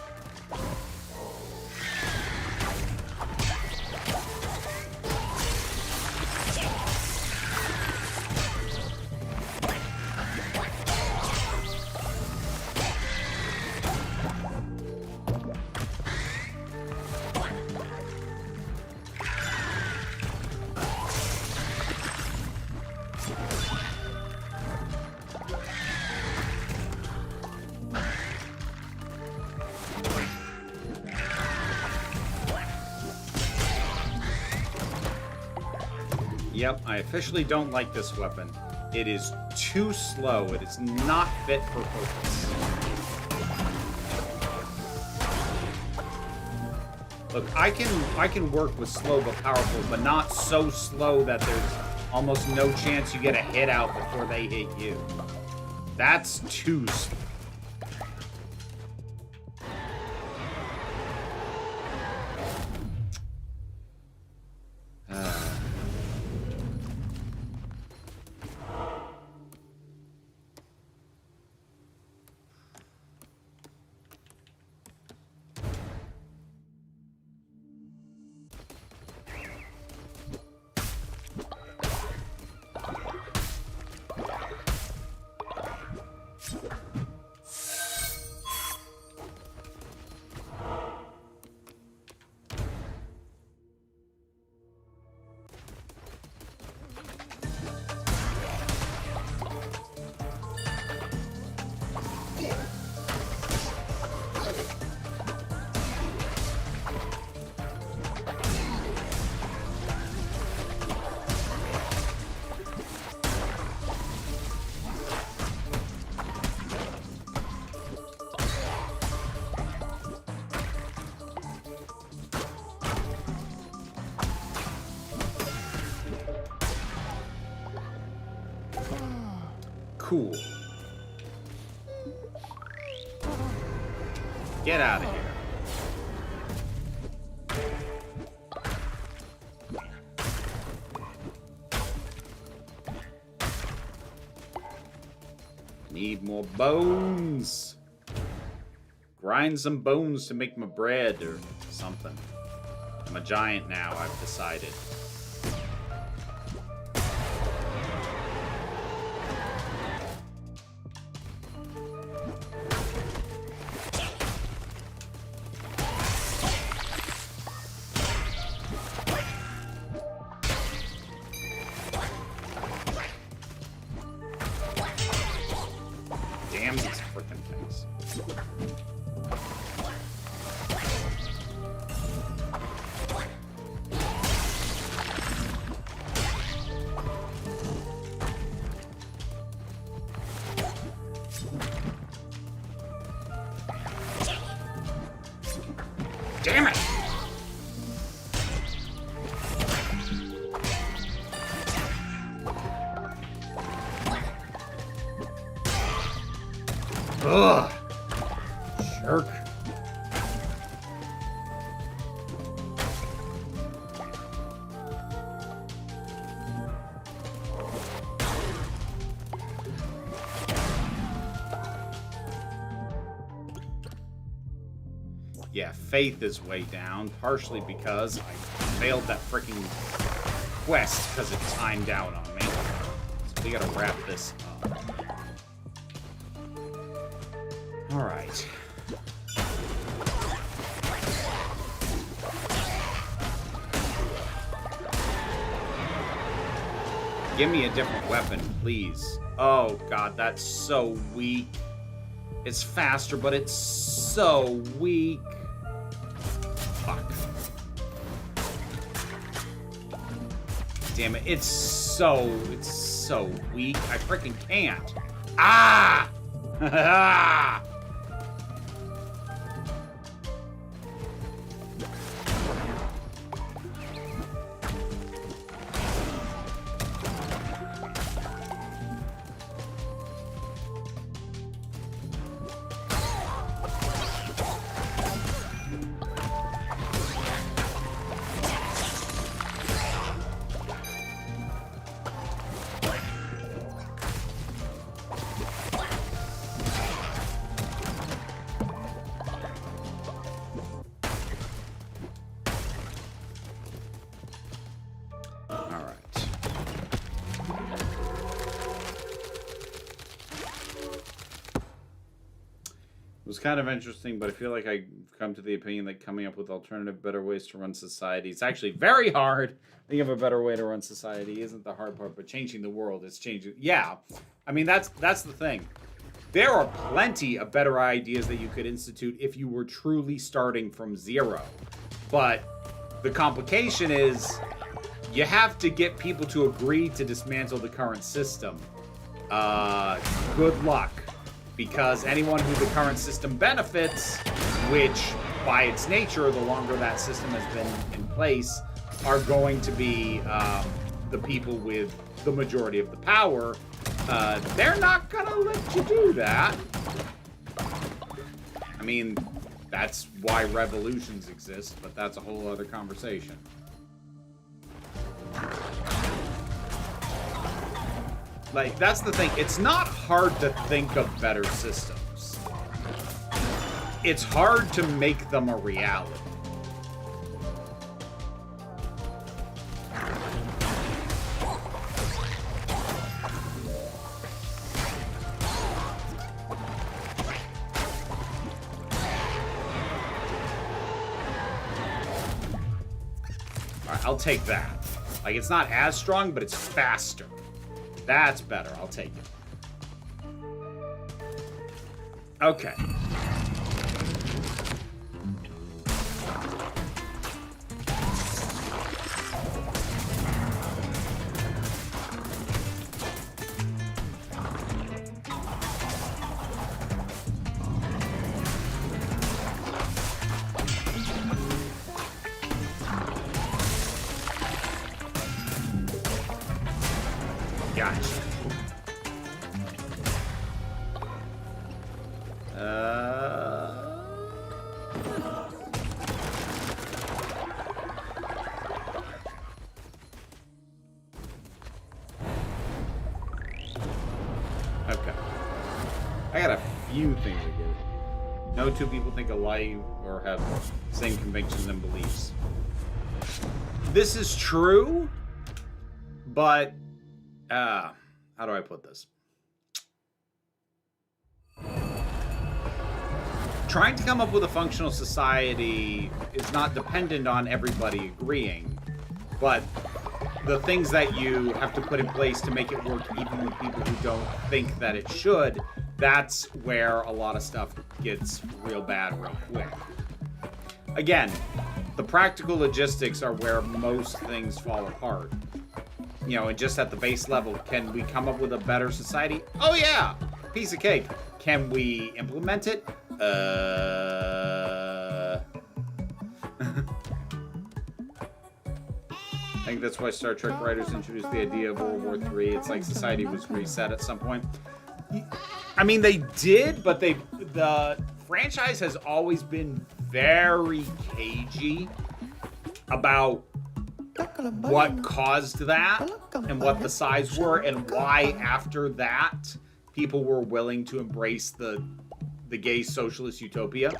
Yep, I officially don't like this weapon. It is too slow. It is not fit for purpose. Look, I can work with slow but powerful, but not so slow that there's almost no chance you get a hit out before they hit you. That's too slow. Cool. Get out of here. Need more bones. Grind some bones to make my bread or something. I'm a giant now, I've decided. Ugh. Jerk. Yeah, faith is way down, partially because I failed that freaking quest because it timed out on me. So we gotta wrap this up. Alright. Give me a different weapon, please. Oh god, that's so weak. It's faster, but it's so weak. Fuck. Damn it, it's so weak. I freaking can't. Ah! It was kind of interesting, but I feel like I've come to the opinion that coming up with alternative, better ways to run society is actually very hard. Think of a better way to run society isn't the hard part, but changing the world is changing. Yeah, I mean, that's the thing. There are plenty of better ideas that you could institute if you were truly starting from zero. But the complication is you have to get people to agree to dismantle the current system. Good luck. Because anyone who the current system benefits, which by its nature, the longer that system has been in place, are going to be the people with the majority of the power. They're not gonna let you do that. I mean, that's why revolutions exist, but that's a whole other conversation. Like, that's the thing. It's not hard to think of better systems. It's hard to make them a reality. Alright, I'll take that. Like, it's not as strong, but it's faster. That's better. I'll take it. Okay. Gotcha. Okay. I got a few things to get. No two people think alike or have the same convictions and beliefs. This is true, but how do I put this? Trying to come up with a functional society is not dependent on everybody agreeing, but the things that you have to put in place to make it work even with people who don't think that it should, that's where a lot of stuff gets real bad real quick. Again, the practical logistics are where most things fall apart. You know, and just at the base level, can we come up with a better society? Oh yeah! Piece of cake. Can we implement it? I think that's why Star Trek writers introduced the idea of World War III. It's like society was reset at some point. I mean, they did, but the franchise has always been very cagey about what caused that and what the sides were and why after that people were willing to embrace the gay socialist utopia.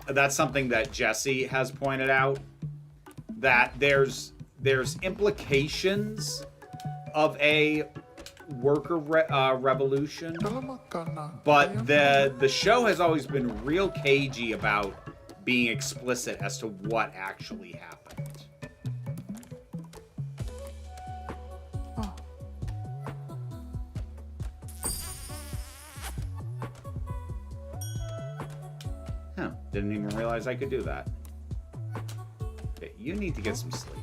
That's something that Jesse has pointed out, that there's implications of a worker revolution, but the show has always been real cagey about being explicit as to what actually happened. Huh, didn't even realize I could do that. Okay, you need to get some sleep.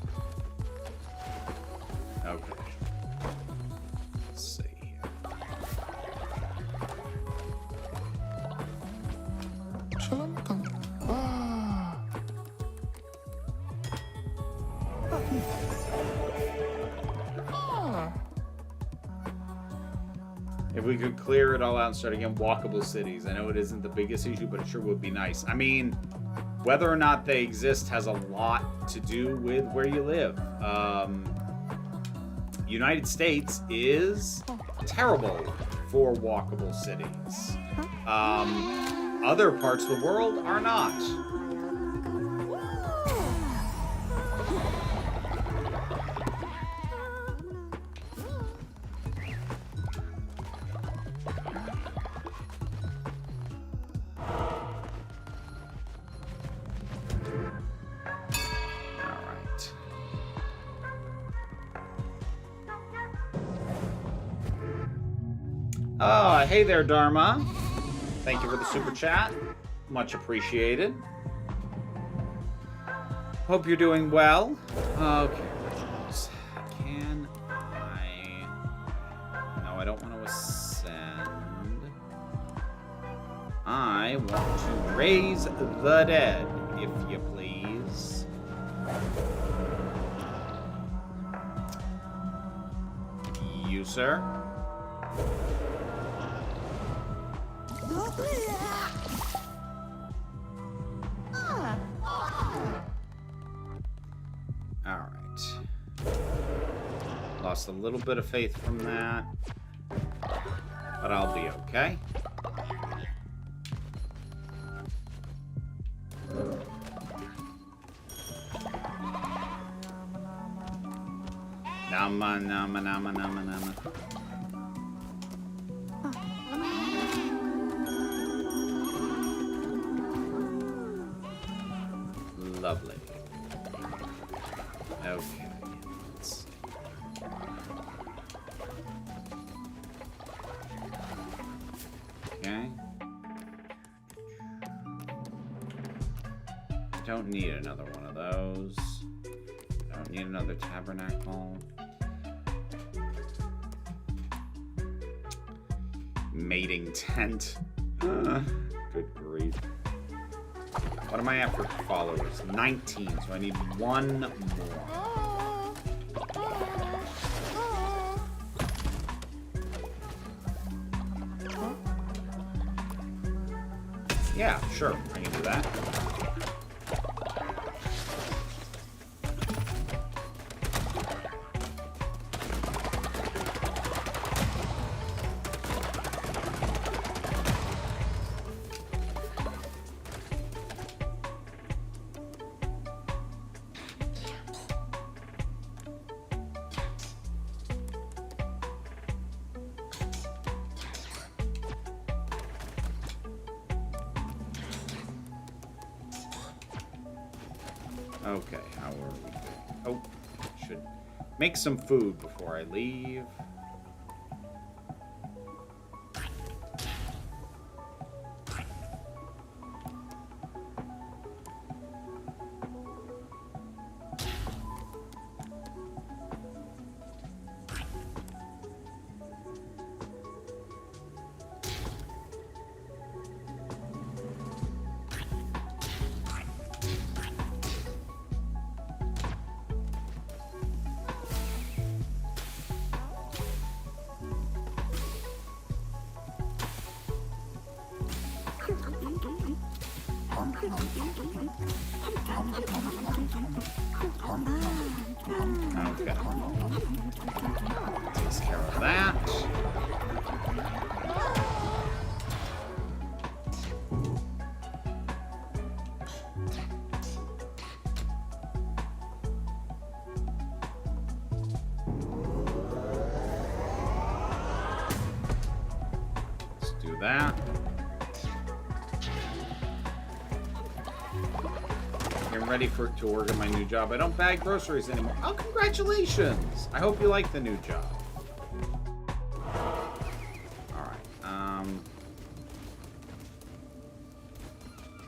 Okay. Let's see here. If we could clear it all out and start again, walkable cities. I know it isn't the biggest issue, but it sure would be nice. I mean, whether or not they exist has a lot to do with where you live. United States is terrible for walkable cities. Other parts of the world are not. Hey there, Dharma. Thank you for the super chat. Much appreciated. Hope you're doing well. Okay. Can I... No, I don't want to ascend. I want to raise the dead, if you please. You, sir? Alright. Lost a little bit of faith from that, but I'll be okay. Nama, nama, nama, nama, nama. Lovely. Okay. Let's see. Okay. Don't need another one of those. Don't need another tabernacle. Mating tent. Good grief. What am I at for followers? 19, so I need one more. Yeah, sure, I can do that. Okay, how are we doing? Oh, should make some food before I leave. Okay. Takes care of that. Let's do that. I'm ready to work at my new job. I don't bag groceries anymore. Oh, congratulations! I hope you like the new job. Alright,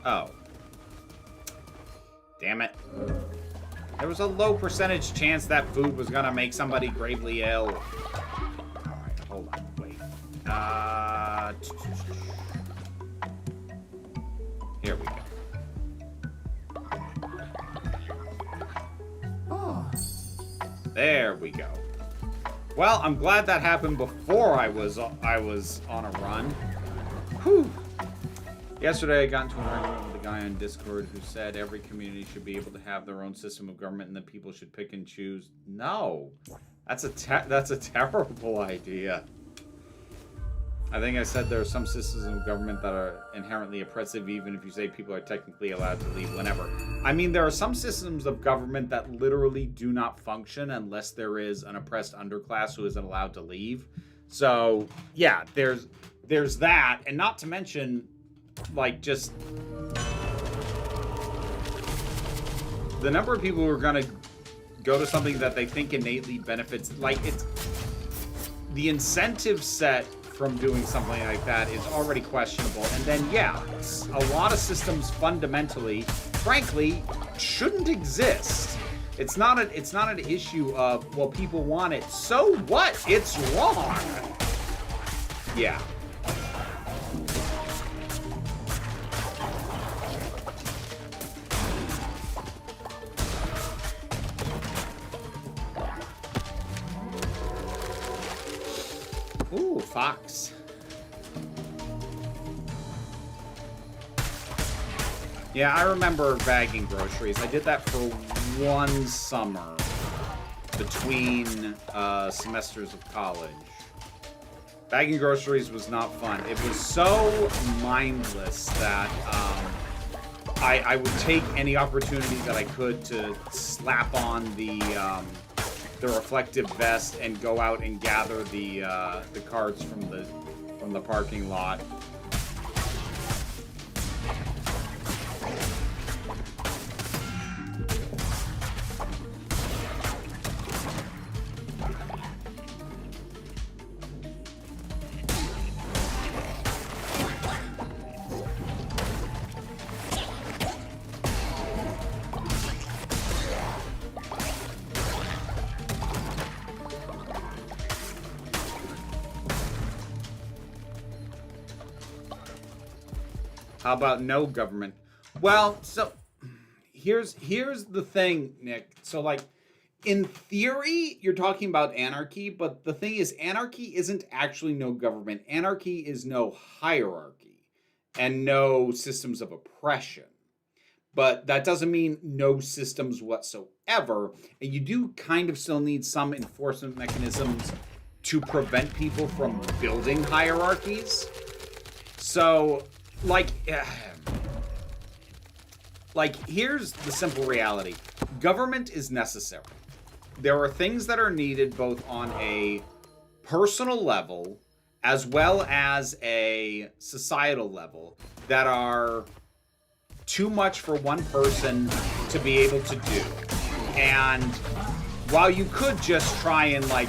oh. Damn it. There was a low percentage chance that food was gonna make somebody gravely ill. Alright, hold on, wait. Here we go. There we go. Well, I'm glad that happened before I was on a run. Whew. Yesterday, I got into an argument with a guy on Discord who said every community should be able to have their own system of government and that people should pick and choose. No, that's a terrible idea. I think I said there are some systems of government that are inherently oppressive, even if you say people are technically allowed to leave whenever. I mean, there are some systems of government that literally do not function unless there is an oppressed underclass who isn't allowed to leave. So, yeah, there's that, and not to mention, like, just the number of people who are going to go to something that they think innately benefits, like, it's the incentive set from doing something like that is already questionable. And then, yeah, a lot of systems fundamentally, frankly, shouldn't exist. It's not an issue of, well, people want it, so what? It's wrong. Yeah. Ooh, fox. Yeah, I remember bagging groceries. I did that for one summer between semesters of college. Bagging groceries was not fun. It was so mindless that I would take any opportunity that I could to slap on the reflective vest and go out and gather the carts from the parking lot. How about no government? Well, so here's the thing, Nick. So, like, in theory, you're talking about anarchy, but the thing is, anarchy isn't actually no government. Anarchy is no hierarchy and no systems of oppression. But that doesn't mean no systems whatsoever. And you do kind of still need some enforcement mechanisms to prevent people from building hierarchies. So, like, here's the simple reality. Government is necessary. There are things that are needed both on a personal level as well as a societal level that are too much for one person to be able to do. And while you could just try and, like,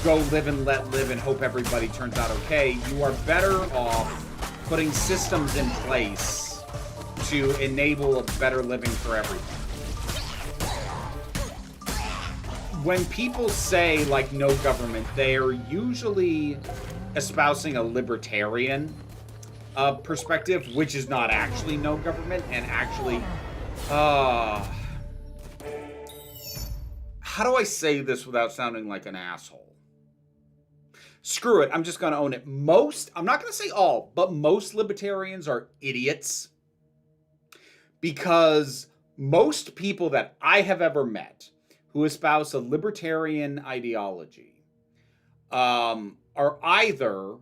go live and let live and hope everybody turns out okay, you are better off putting systems in place to enable a better living for everyone. When people say, like, no government, they are usually espousing a libertarian perspective, which is not actually no government, and actually, how do I say this without sounding like an asshole? Screw it, I'm just going to own it. I'm not going to say all, but most libertarians are idiots. because most people that I have ever met who espouse a libertarian ideology are either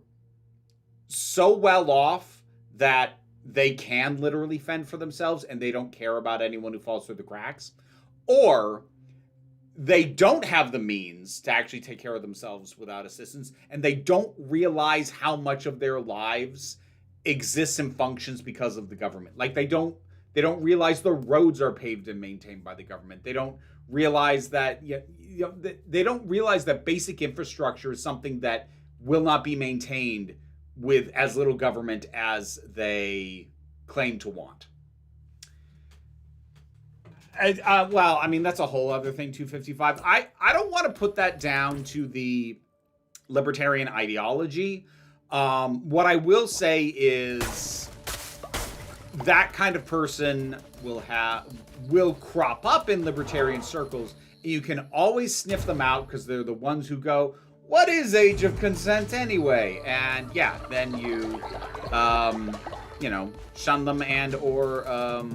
so well off that they can literally fend for themselves and they don't care about anyone who falls through the cracks, or they don't have the means to actually take care of themselves without assistance, and they don't realize how much of their lives exists and functions because of the government. Like they don't realize the roads are paved and maintained by the government. They don't realize that they don't realize that basic infrastructure is something that will not be maintained with as little government as they claim to want. Well, I mean, that's a whole other thing, 255. I don't want to put that down to the libertarian ideology. What I will say is that kind of person will crop up in libertarian circles. You can always sniff them out because they're the ones who go, what is age of consent anyway? And yeah, then you shun them and or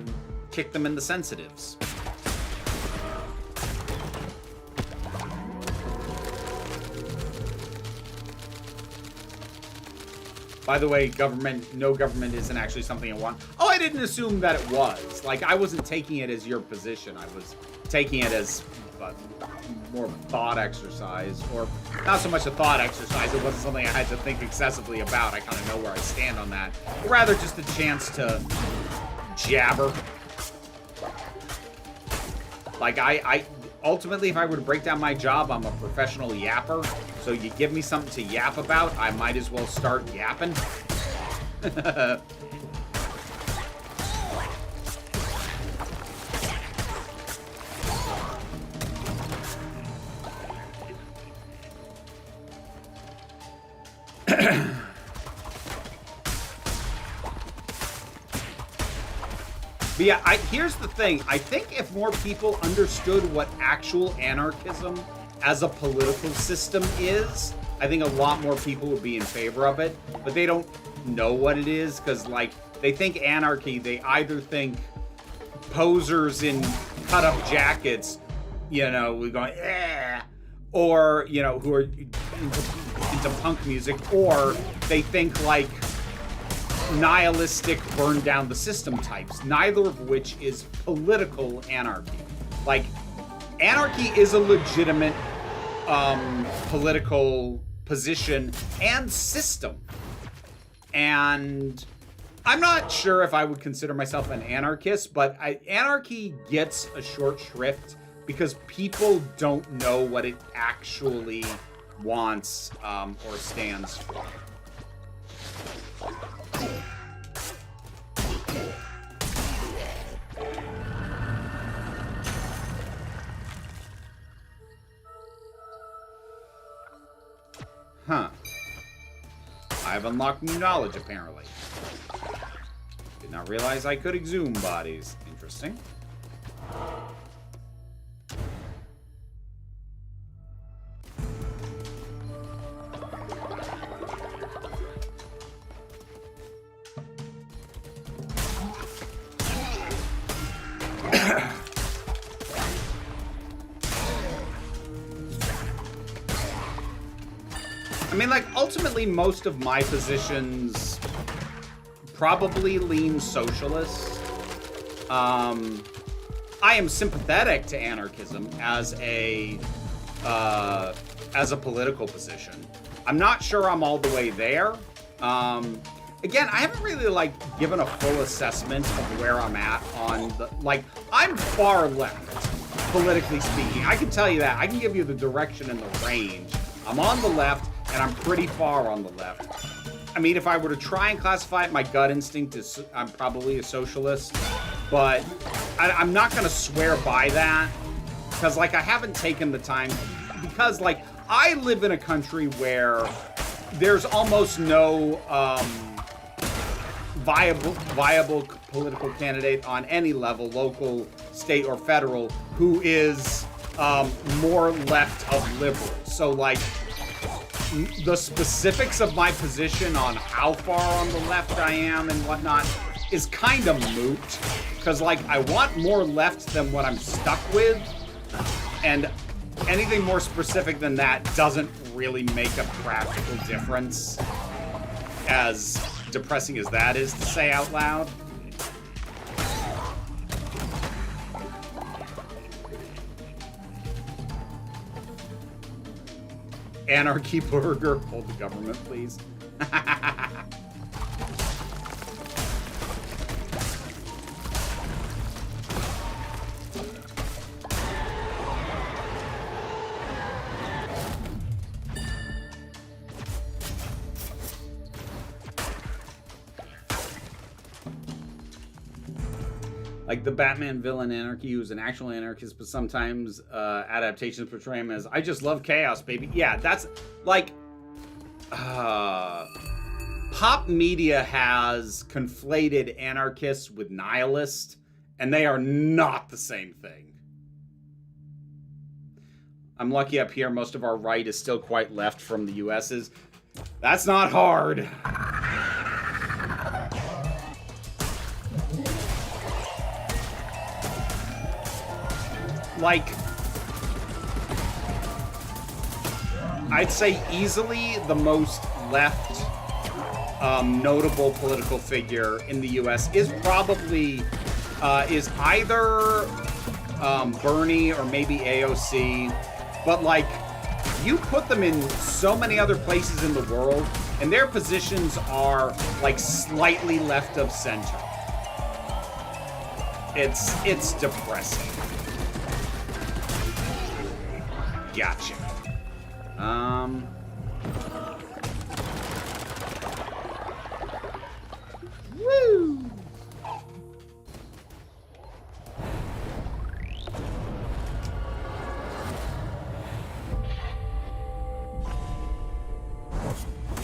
kick them in the sensitives. By the way, no government isn't actually something I want. Oh, I didn't assume that it was. Like, I wasn't taking it as your position. I was taking it as more thought exercise, or not so much a thought exercise. It wasn't something I had to think excessively about. I kind of know where I stand on that. But rather just a chance to jabber. Like, I ultimately, if I were to break down my job, I'm a professional yapper. So you give me something to yap about, I might as well start yapping. But yeah, here's the thing. I think if more people understood what actual anarchism as a political system is, I think a lot more people would be in favor of it. But they don't know what it is because, like, they think anarchy. They either think posers in cut-up jackets, we're going, eh, or, who are into punk music, or they think, like, nihilistic burn down the system types, neither of which is political anarchy. Like, anarchy is a legitimate political position and system. And I'm not sure if I would consider myself an anarchist, but anarchy gets a short shrift because people don't know what it actually wants or stands for. Huh. I've unlocked new knowledge, apparently. Did not realize I could exhume bodies. Interesting. I mean, like, ultimately, most of my positions probably lean socialist. I am sympathetic to anarchism as a political position. I'm not sure I'm all the way there. Again, I haven't really, like, given a full assessment of where I'm at on the, like, I'm far left, politically speaking. I can tell you that. I can give you the direction and the range. I'm on the left, and I'm pretty far on the left. I mean, if I were to try and classify it, my gut instinct is I'm probably a socialist, but I'm not going to swear by that because, like, I haven't taken the time because, like, I live in a country where there's almost no viable political candidate on any level, local, state, or federal, who is more left of liberal. So, like, the specifics of my position on how far on the left I am and whatnot is kind of moot Because, like, I want more left than what I'm stuck with. And anything more specific than that doesn't really make a practical difference. As depressing as that is to say out loud. Anarchy Burger. Hold the government, please. Like the Batman villain Anarchy, who's an actual anarchist, but sometimes adaptations portray him as, I just love chaos, baby. Yeah, that's like, pop media has conflated anarchists with nihilists, and they are not the same thing. I'm lucky up here, most of our right is still quite left from the US's. That's not hard. Like, I'd say easily the most left notable political figure in the US is probably is either Bernie or maybe AOC, but like you put them in so many other places in the world and their positions are like slightly left of center. It's depressing. Gotcha. Woo!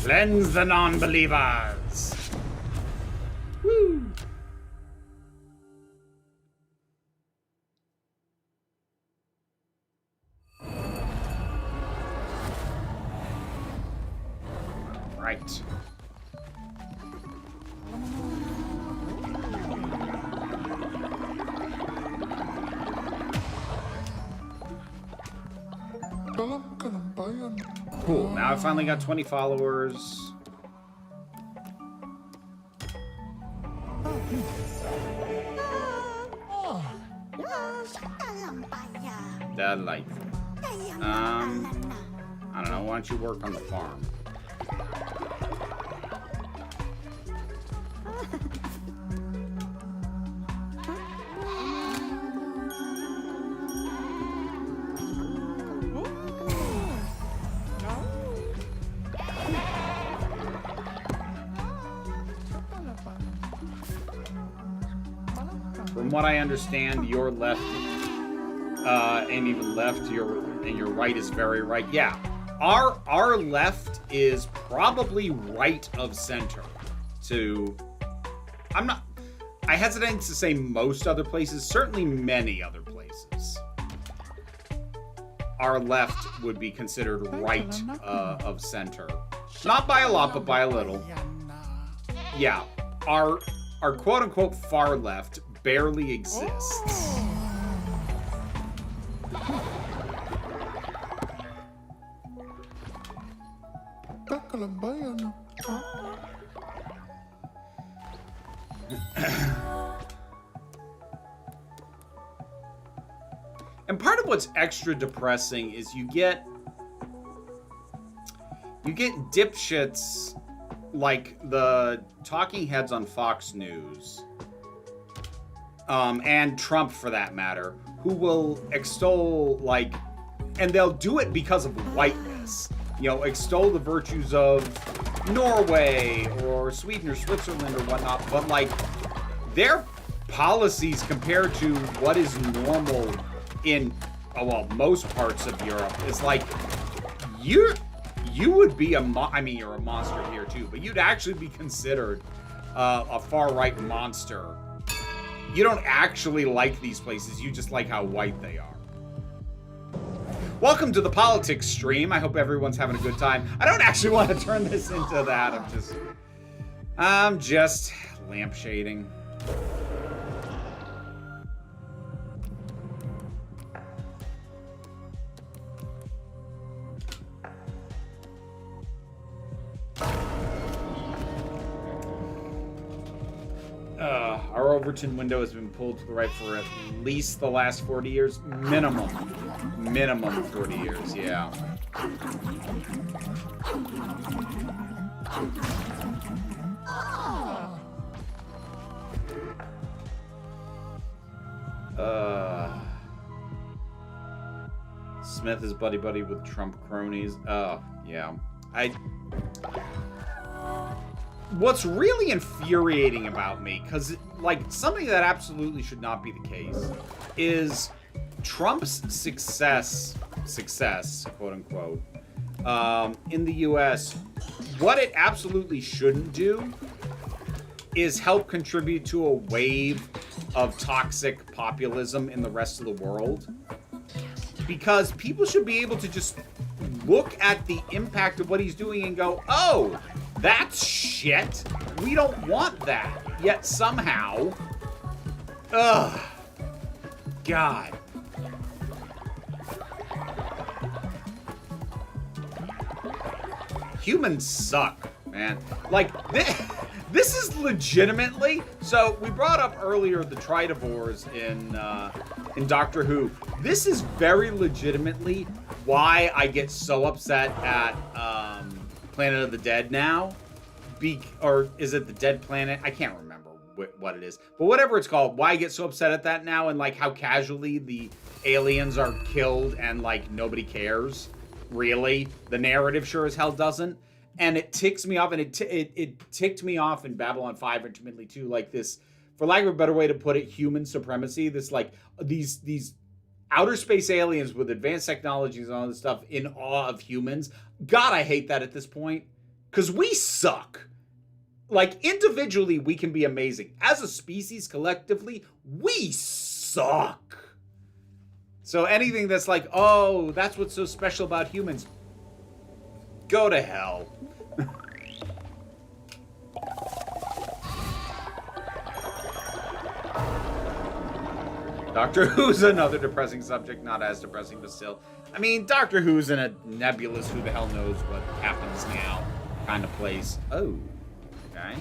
Cleanse the non-believers. Woo! Right. Cool. Now I finally got 20 followers. Delightful. I don't know. Why don't you work on the farm? From what I understand, your left ain't even left. Your right is very right. Yeah, our left is probably right of center. I hesitate to say most other places. Certainly many other places. Our left would be considered right of center. Not by a lot, but by a little. Yeah, our quote-unquote far left barely exists. And part of what's extra depressing is you get dipshits like the talking heads on Fox News, and Trump for that matter, who will extol, like, and they'll do it because of whiteness. You know, extol the virtues of Norway or Sweden or Switzerland or whatnot, but like their policies compared to what is normal in, most parts of Europe is like, you would be I mean, you're a monster here too, but you'd actually be considered a far-right monster. You don't actually like these places, you just like how white they are. Welcome to the politics stream. I hope everyone's having a good time. I don't actually want to turn this into that. I'm just lampshading. Overton window has been pulled to the right for at least the last 40 years. Minimum 40 years, yeah. Smith is buddy-buddy with Trump cronies. Oh, yeah. What's really infuriating about me, because, like, something that absolutely should not be the case, is Trump's success, quote-unquote, in the U.S., what it absolutely shouldn't do is help contribute to a wave of toxic populism in the rest of the world. Because people should be able to just look at the impact of what he's doing and go, oh, that's shit. We don't want that. Yet somehow, ugh, God. Humans suck, man. Like, this is legitimately... So, we brought up earlier the Tridivores in Doctor Who. This is very legitimately why I get so upset at Planet of the Dead now. Or is it the Dead Planet? I can't remember what it is. But whatever it's called, why I get so upset at that now, and like how casually the aliens are killed and like nobody cares. Really. The narrative sure as hell doesn't. And it ticks me off, and it ticked me off in Babylon 5 intimately too, like this, for lack of a better way to put it, human supremacy. This like these outer space aliens with advanced technologies and all this stuff in awe of humans. God, I hate that at this point. Because we suck. Like, individually, we can be amazing. As a species, collectively, we suck. So anything that's like, oh, that's what's so special about humans, go to hell. Doctor Who's another depressing subject, not as depressing, but still. I mean, Doctor Who's in a nebulous, who the hell knows what happens now kind of place. Oh, okay.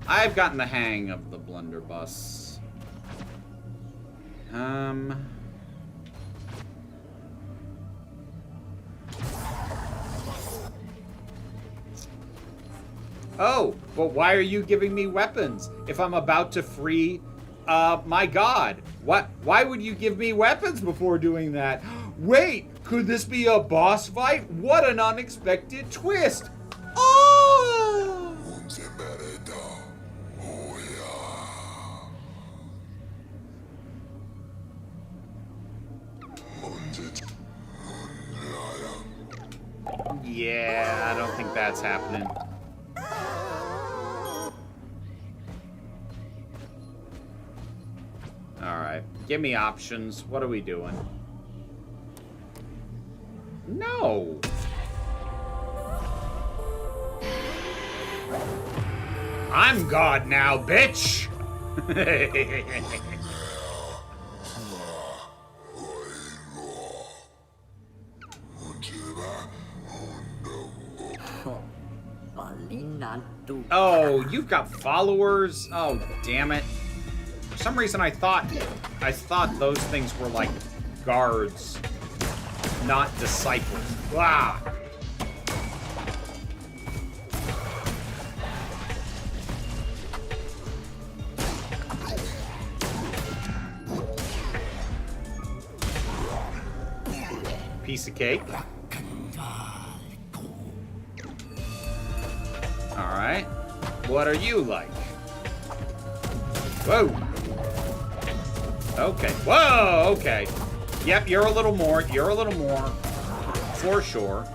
I've gotten the hang of the blunderbuss. Oh, but why are you giving me weapons if I'm about to free my god? Why would you give me weapons before doing that? Wait, could this be a boss fight? What an unexpected twist. Oh! Yeah, I don't think that's happening. Alright, give me options. What are we doing? No! I'm God now, bitch! Oh, you've got followers? Oh, damn it. For some reason I thought those things were like guards, not disciples. Ah! Piece of cake. Alright. What are you like? Whoa! Okay. Whoa! Okay. Yep, you're a little more. You're a little more. For sure.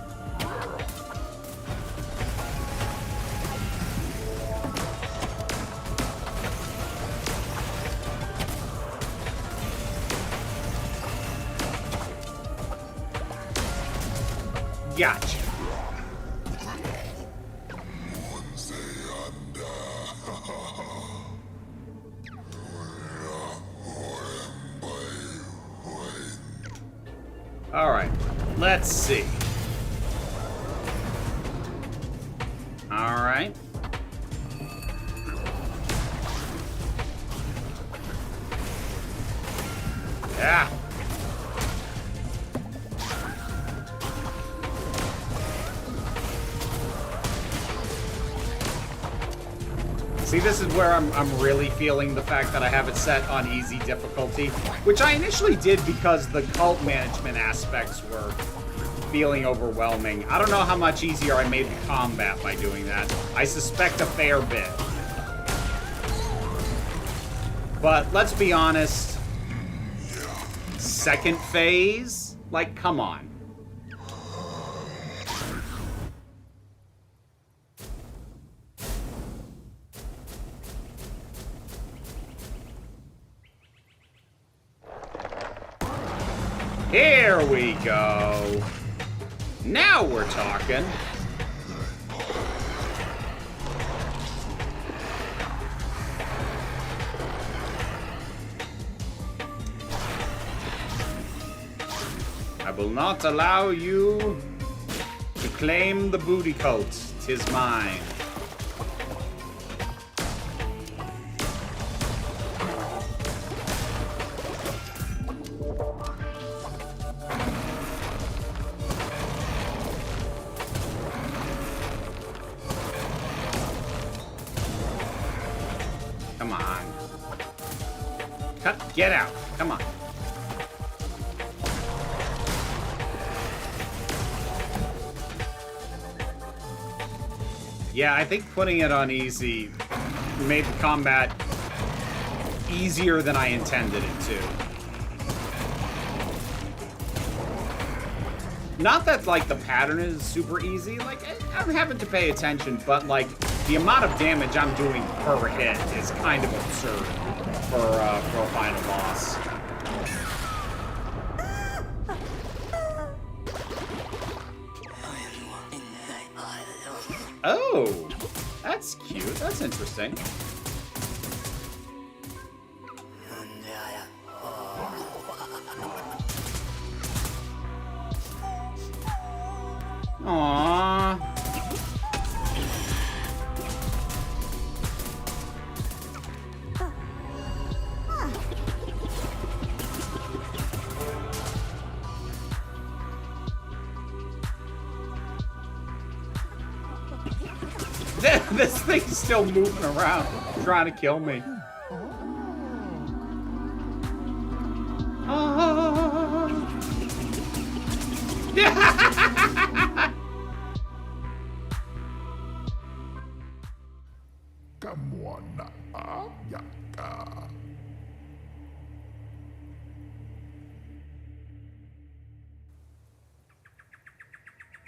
Gotcha. All right, let's see. Yeah. See, this is where I'm really feeling the fact that I have it set on easy difficulty, which I initially did because the cult management aspects were feeling overwhelming. I don't know how much easier I made the combat by doing that. I suspect a fair bit. But let's be honest, second phase? Like, come on. Here we go. Now we're talking. I will not allow you to claim the booty coat. 'Tis mine. Come on. Get out. Come on. Yeah, I think putting it on easy made the combat easier than I intended it to. Not that, like, the pattern is super easy. Like, I'm having to pay attention, but, like, the amount of damage I'm doing per hit is kind of absurd for a final boss. Oh, that's cute. That's interesting. Aww. This thing's still moving around, trying to kill me.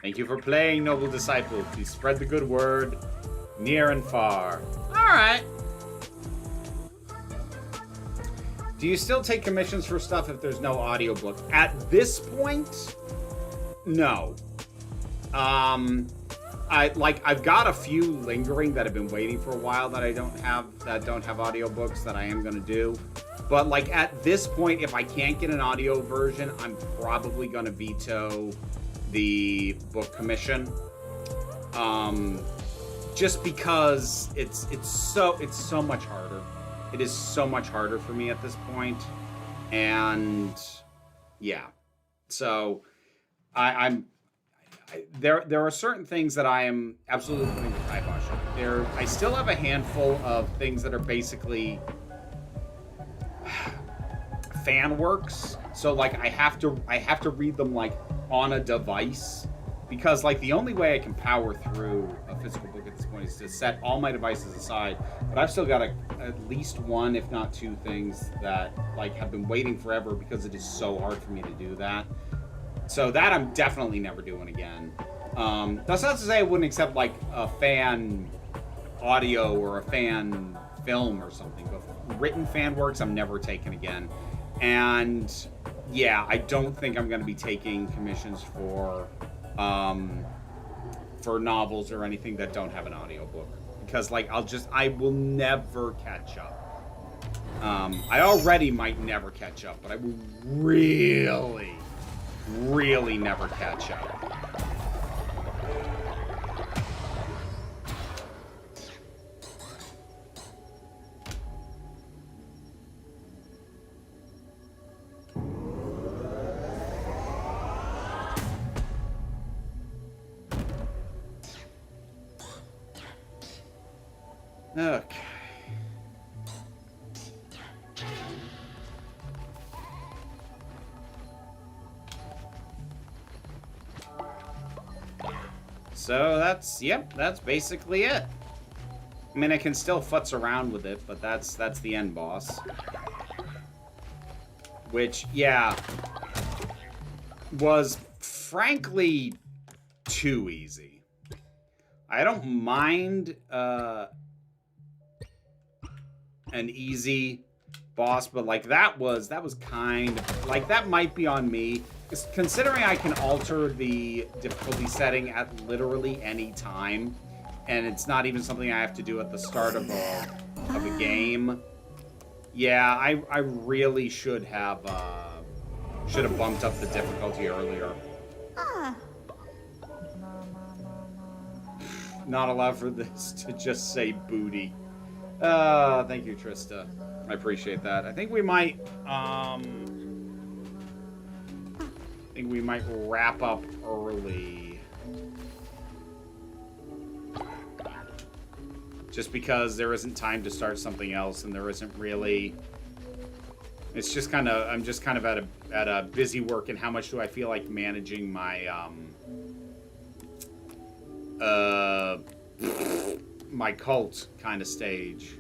Thank you for playing, noble disciple. Please spread the good word near and far. Alright. Do you still take commissions for stuff if there's no audiobook? At this point, no. I've got a few lingering that have been waiting for a while that don't have audiobooks that I am gonna do. But like at this point, if I can't get an audio version, I'm probably gonna veto the book commission. Just because it's so much harder. It is so much harder for me at this point. And yeah. So there are certain things that I am absolutely putting the kibosh on. I still have a handful of things that are basically fan works. So like I have to read them like on a device, because like the only way I can power through a physical book at this point is to set all my devices aside. But I've still got at least one, if not two things that like have been waiting forever because it is so hard for me to do that. So that I'm definitely never doing again. That's not to say I wouldn't accept like a fan audio or a fan film or something, but written fan works I'm never taking again. And yeah, I don't think I'm going to be taking commissions for novels or anything that don't have an audiobook, because like I will never catch up. I already might never catch up, but I will really never catch up. Okay. So that's, yep, that's basically it. I mean, I can still futz around with it, but that's the end boss. Which, yeah, was frankly too easy. I don't mind an easy boss, but like that was kind of like, that might be on me. Considering I can alter the difficulty setting at literally any time, and it's not even something I have to do at the start of a game. Yeah, I really should have bumped up the difficulty earlier. Not allowed for this to just say booty. Thank you, Trista. I appreciate that. I think we might wrap up early. Just because there isn't time to start something else, and there isn't really. It's just kind of, I'm just kind of at a busy work, and how much do I feel like managing my my cult kind of stage.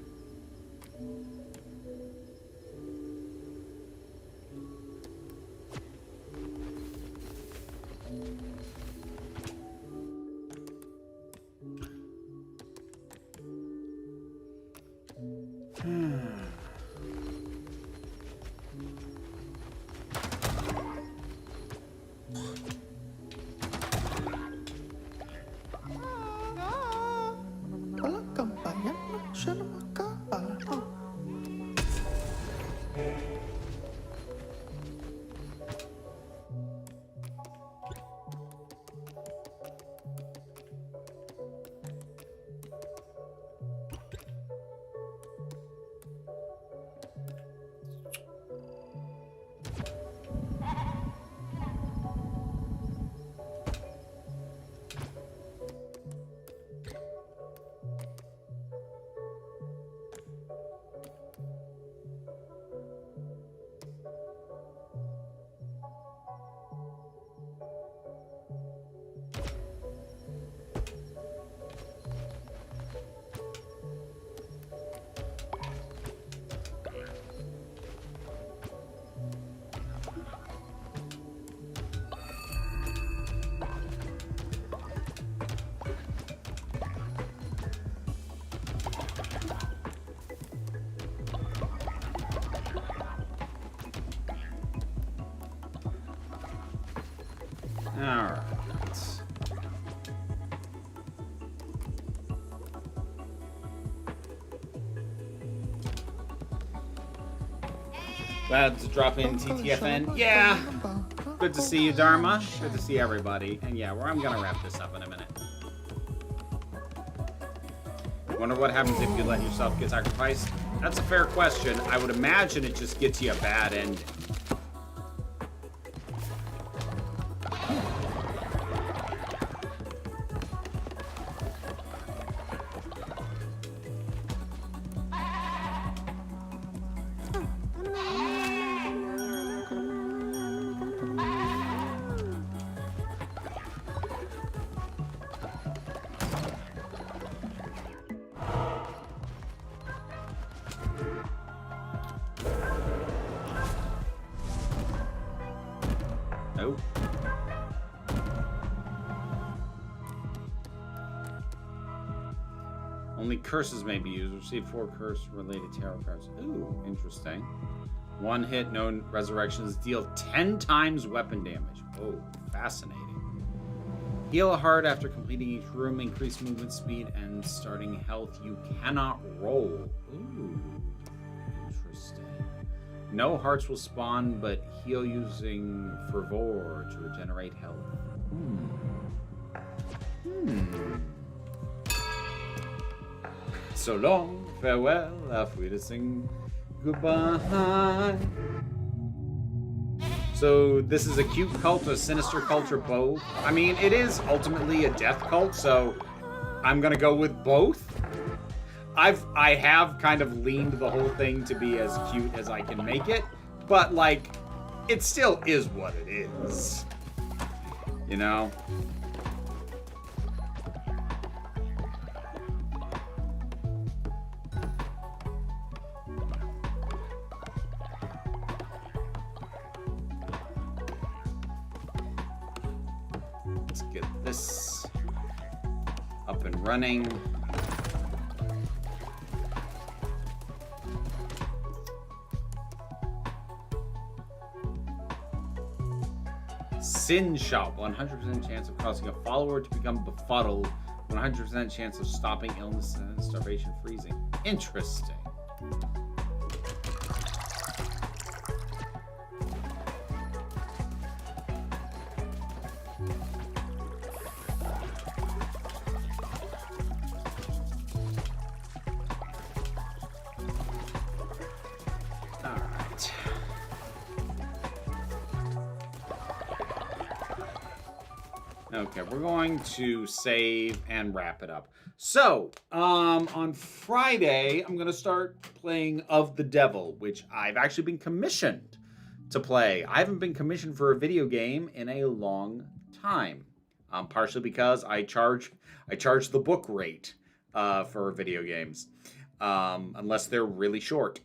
La campagna se non acaba. Alright. Glad to drop in TTFN. Yeah. Good to see you, Dharma. Good to see everybody. And yeah, I'm gonna wrap this up in a minute. Wonder what happens if you let yourself get sacrificed? That's a fair question. I would imagine it just gets you a bad ending. Nope. Only curses may be used. Receive 4 curse-related tarot cards. Ooh, interesting. One hit, no resurrections. Deal 10 times weapon damage. Oh, fascinating. Heal a heart after completing each room. Increase movement speed and starting health. You cannot roll. Ooh, interesting. No hearts will spawn, but heal using fervor to regenerate health. So long, farewell, auf Wiedersehen, goodbye. So this is a cute cult, a sinister cult, or both? I mean, it is ultimately a death cult, so I'm gonna go with both. I have kind of leaned the whole thing to be as cute as I can make it, but like, it still is what it is. You know? Let's get this up and running. Sin Shop, 100% chance of causing a follower to become befuddled, 100% chance of stopping illness and starvation freezing. Interesting. Okay, we're going to save and wrap it up. So, on Friday, I'm going to start playing Of the Devil, which I've actually been commissioned to play. I haven't been commissioned for a video game in a long time, partially because I charge the book rate for video games, unless they're really short.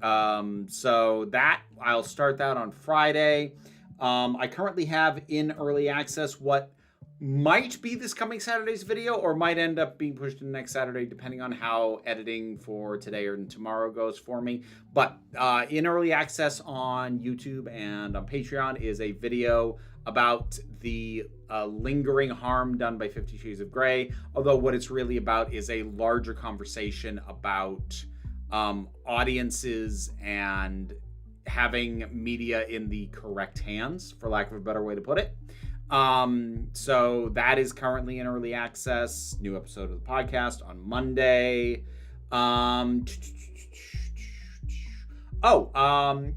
So that I'll start that on Friday. I currently have in early access what might be this coming Saturday's video or might end up being pushed to next Saturday, depending on how editing for today or tomorrow goes for me. But in early access on YouTube and on Patreon is a video about the lingering harm done by 50 Shades of Grey. Although what it's really about is a larger conversation about audiences and having media in the correct hands, for lack of a better way to put it. So that is currently in early access. New episode of the podcast on Monday.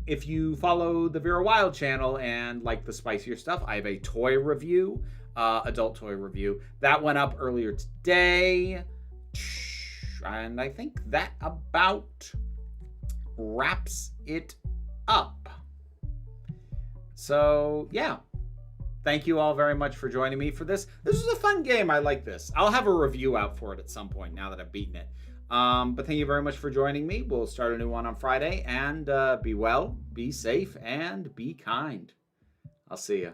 If you follow the Vera Wild channel and like the spicier stuff, I have a toy review, adult toy review. That went up earlier today. And I think that about wraps it up. So, yeah. Thank you all very much for joining me for this. This was a fun game. I like this. I'll have a review out for it at some point now that I've beaten it. But thank you very much for joining me. We'll start a new one on Friday. And be well, be safe, and be kind. I'll see you.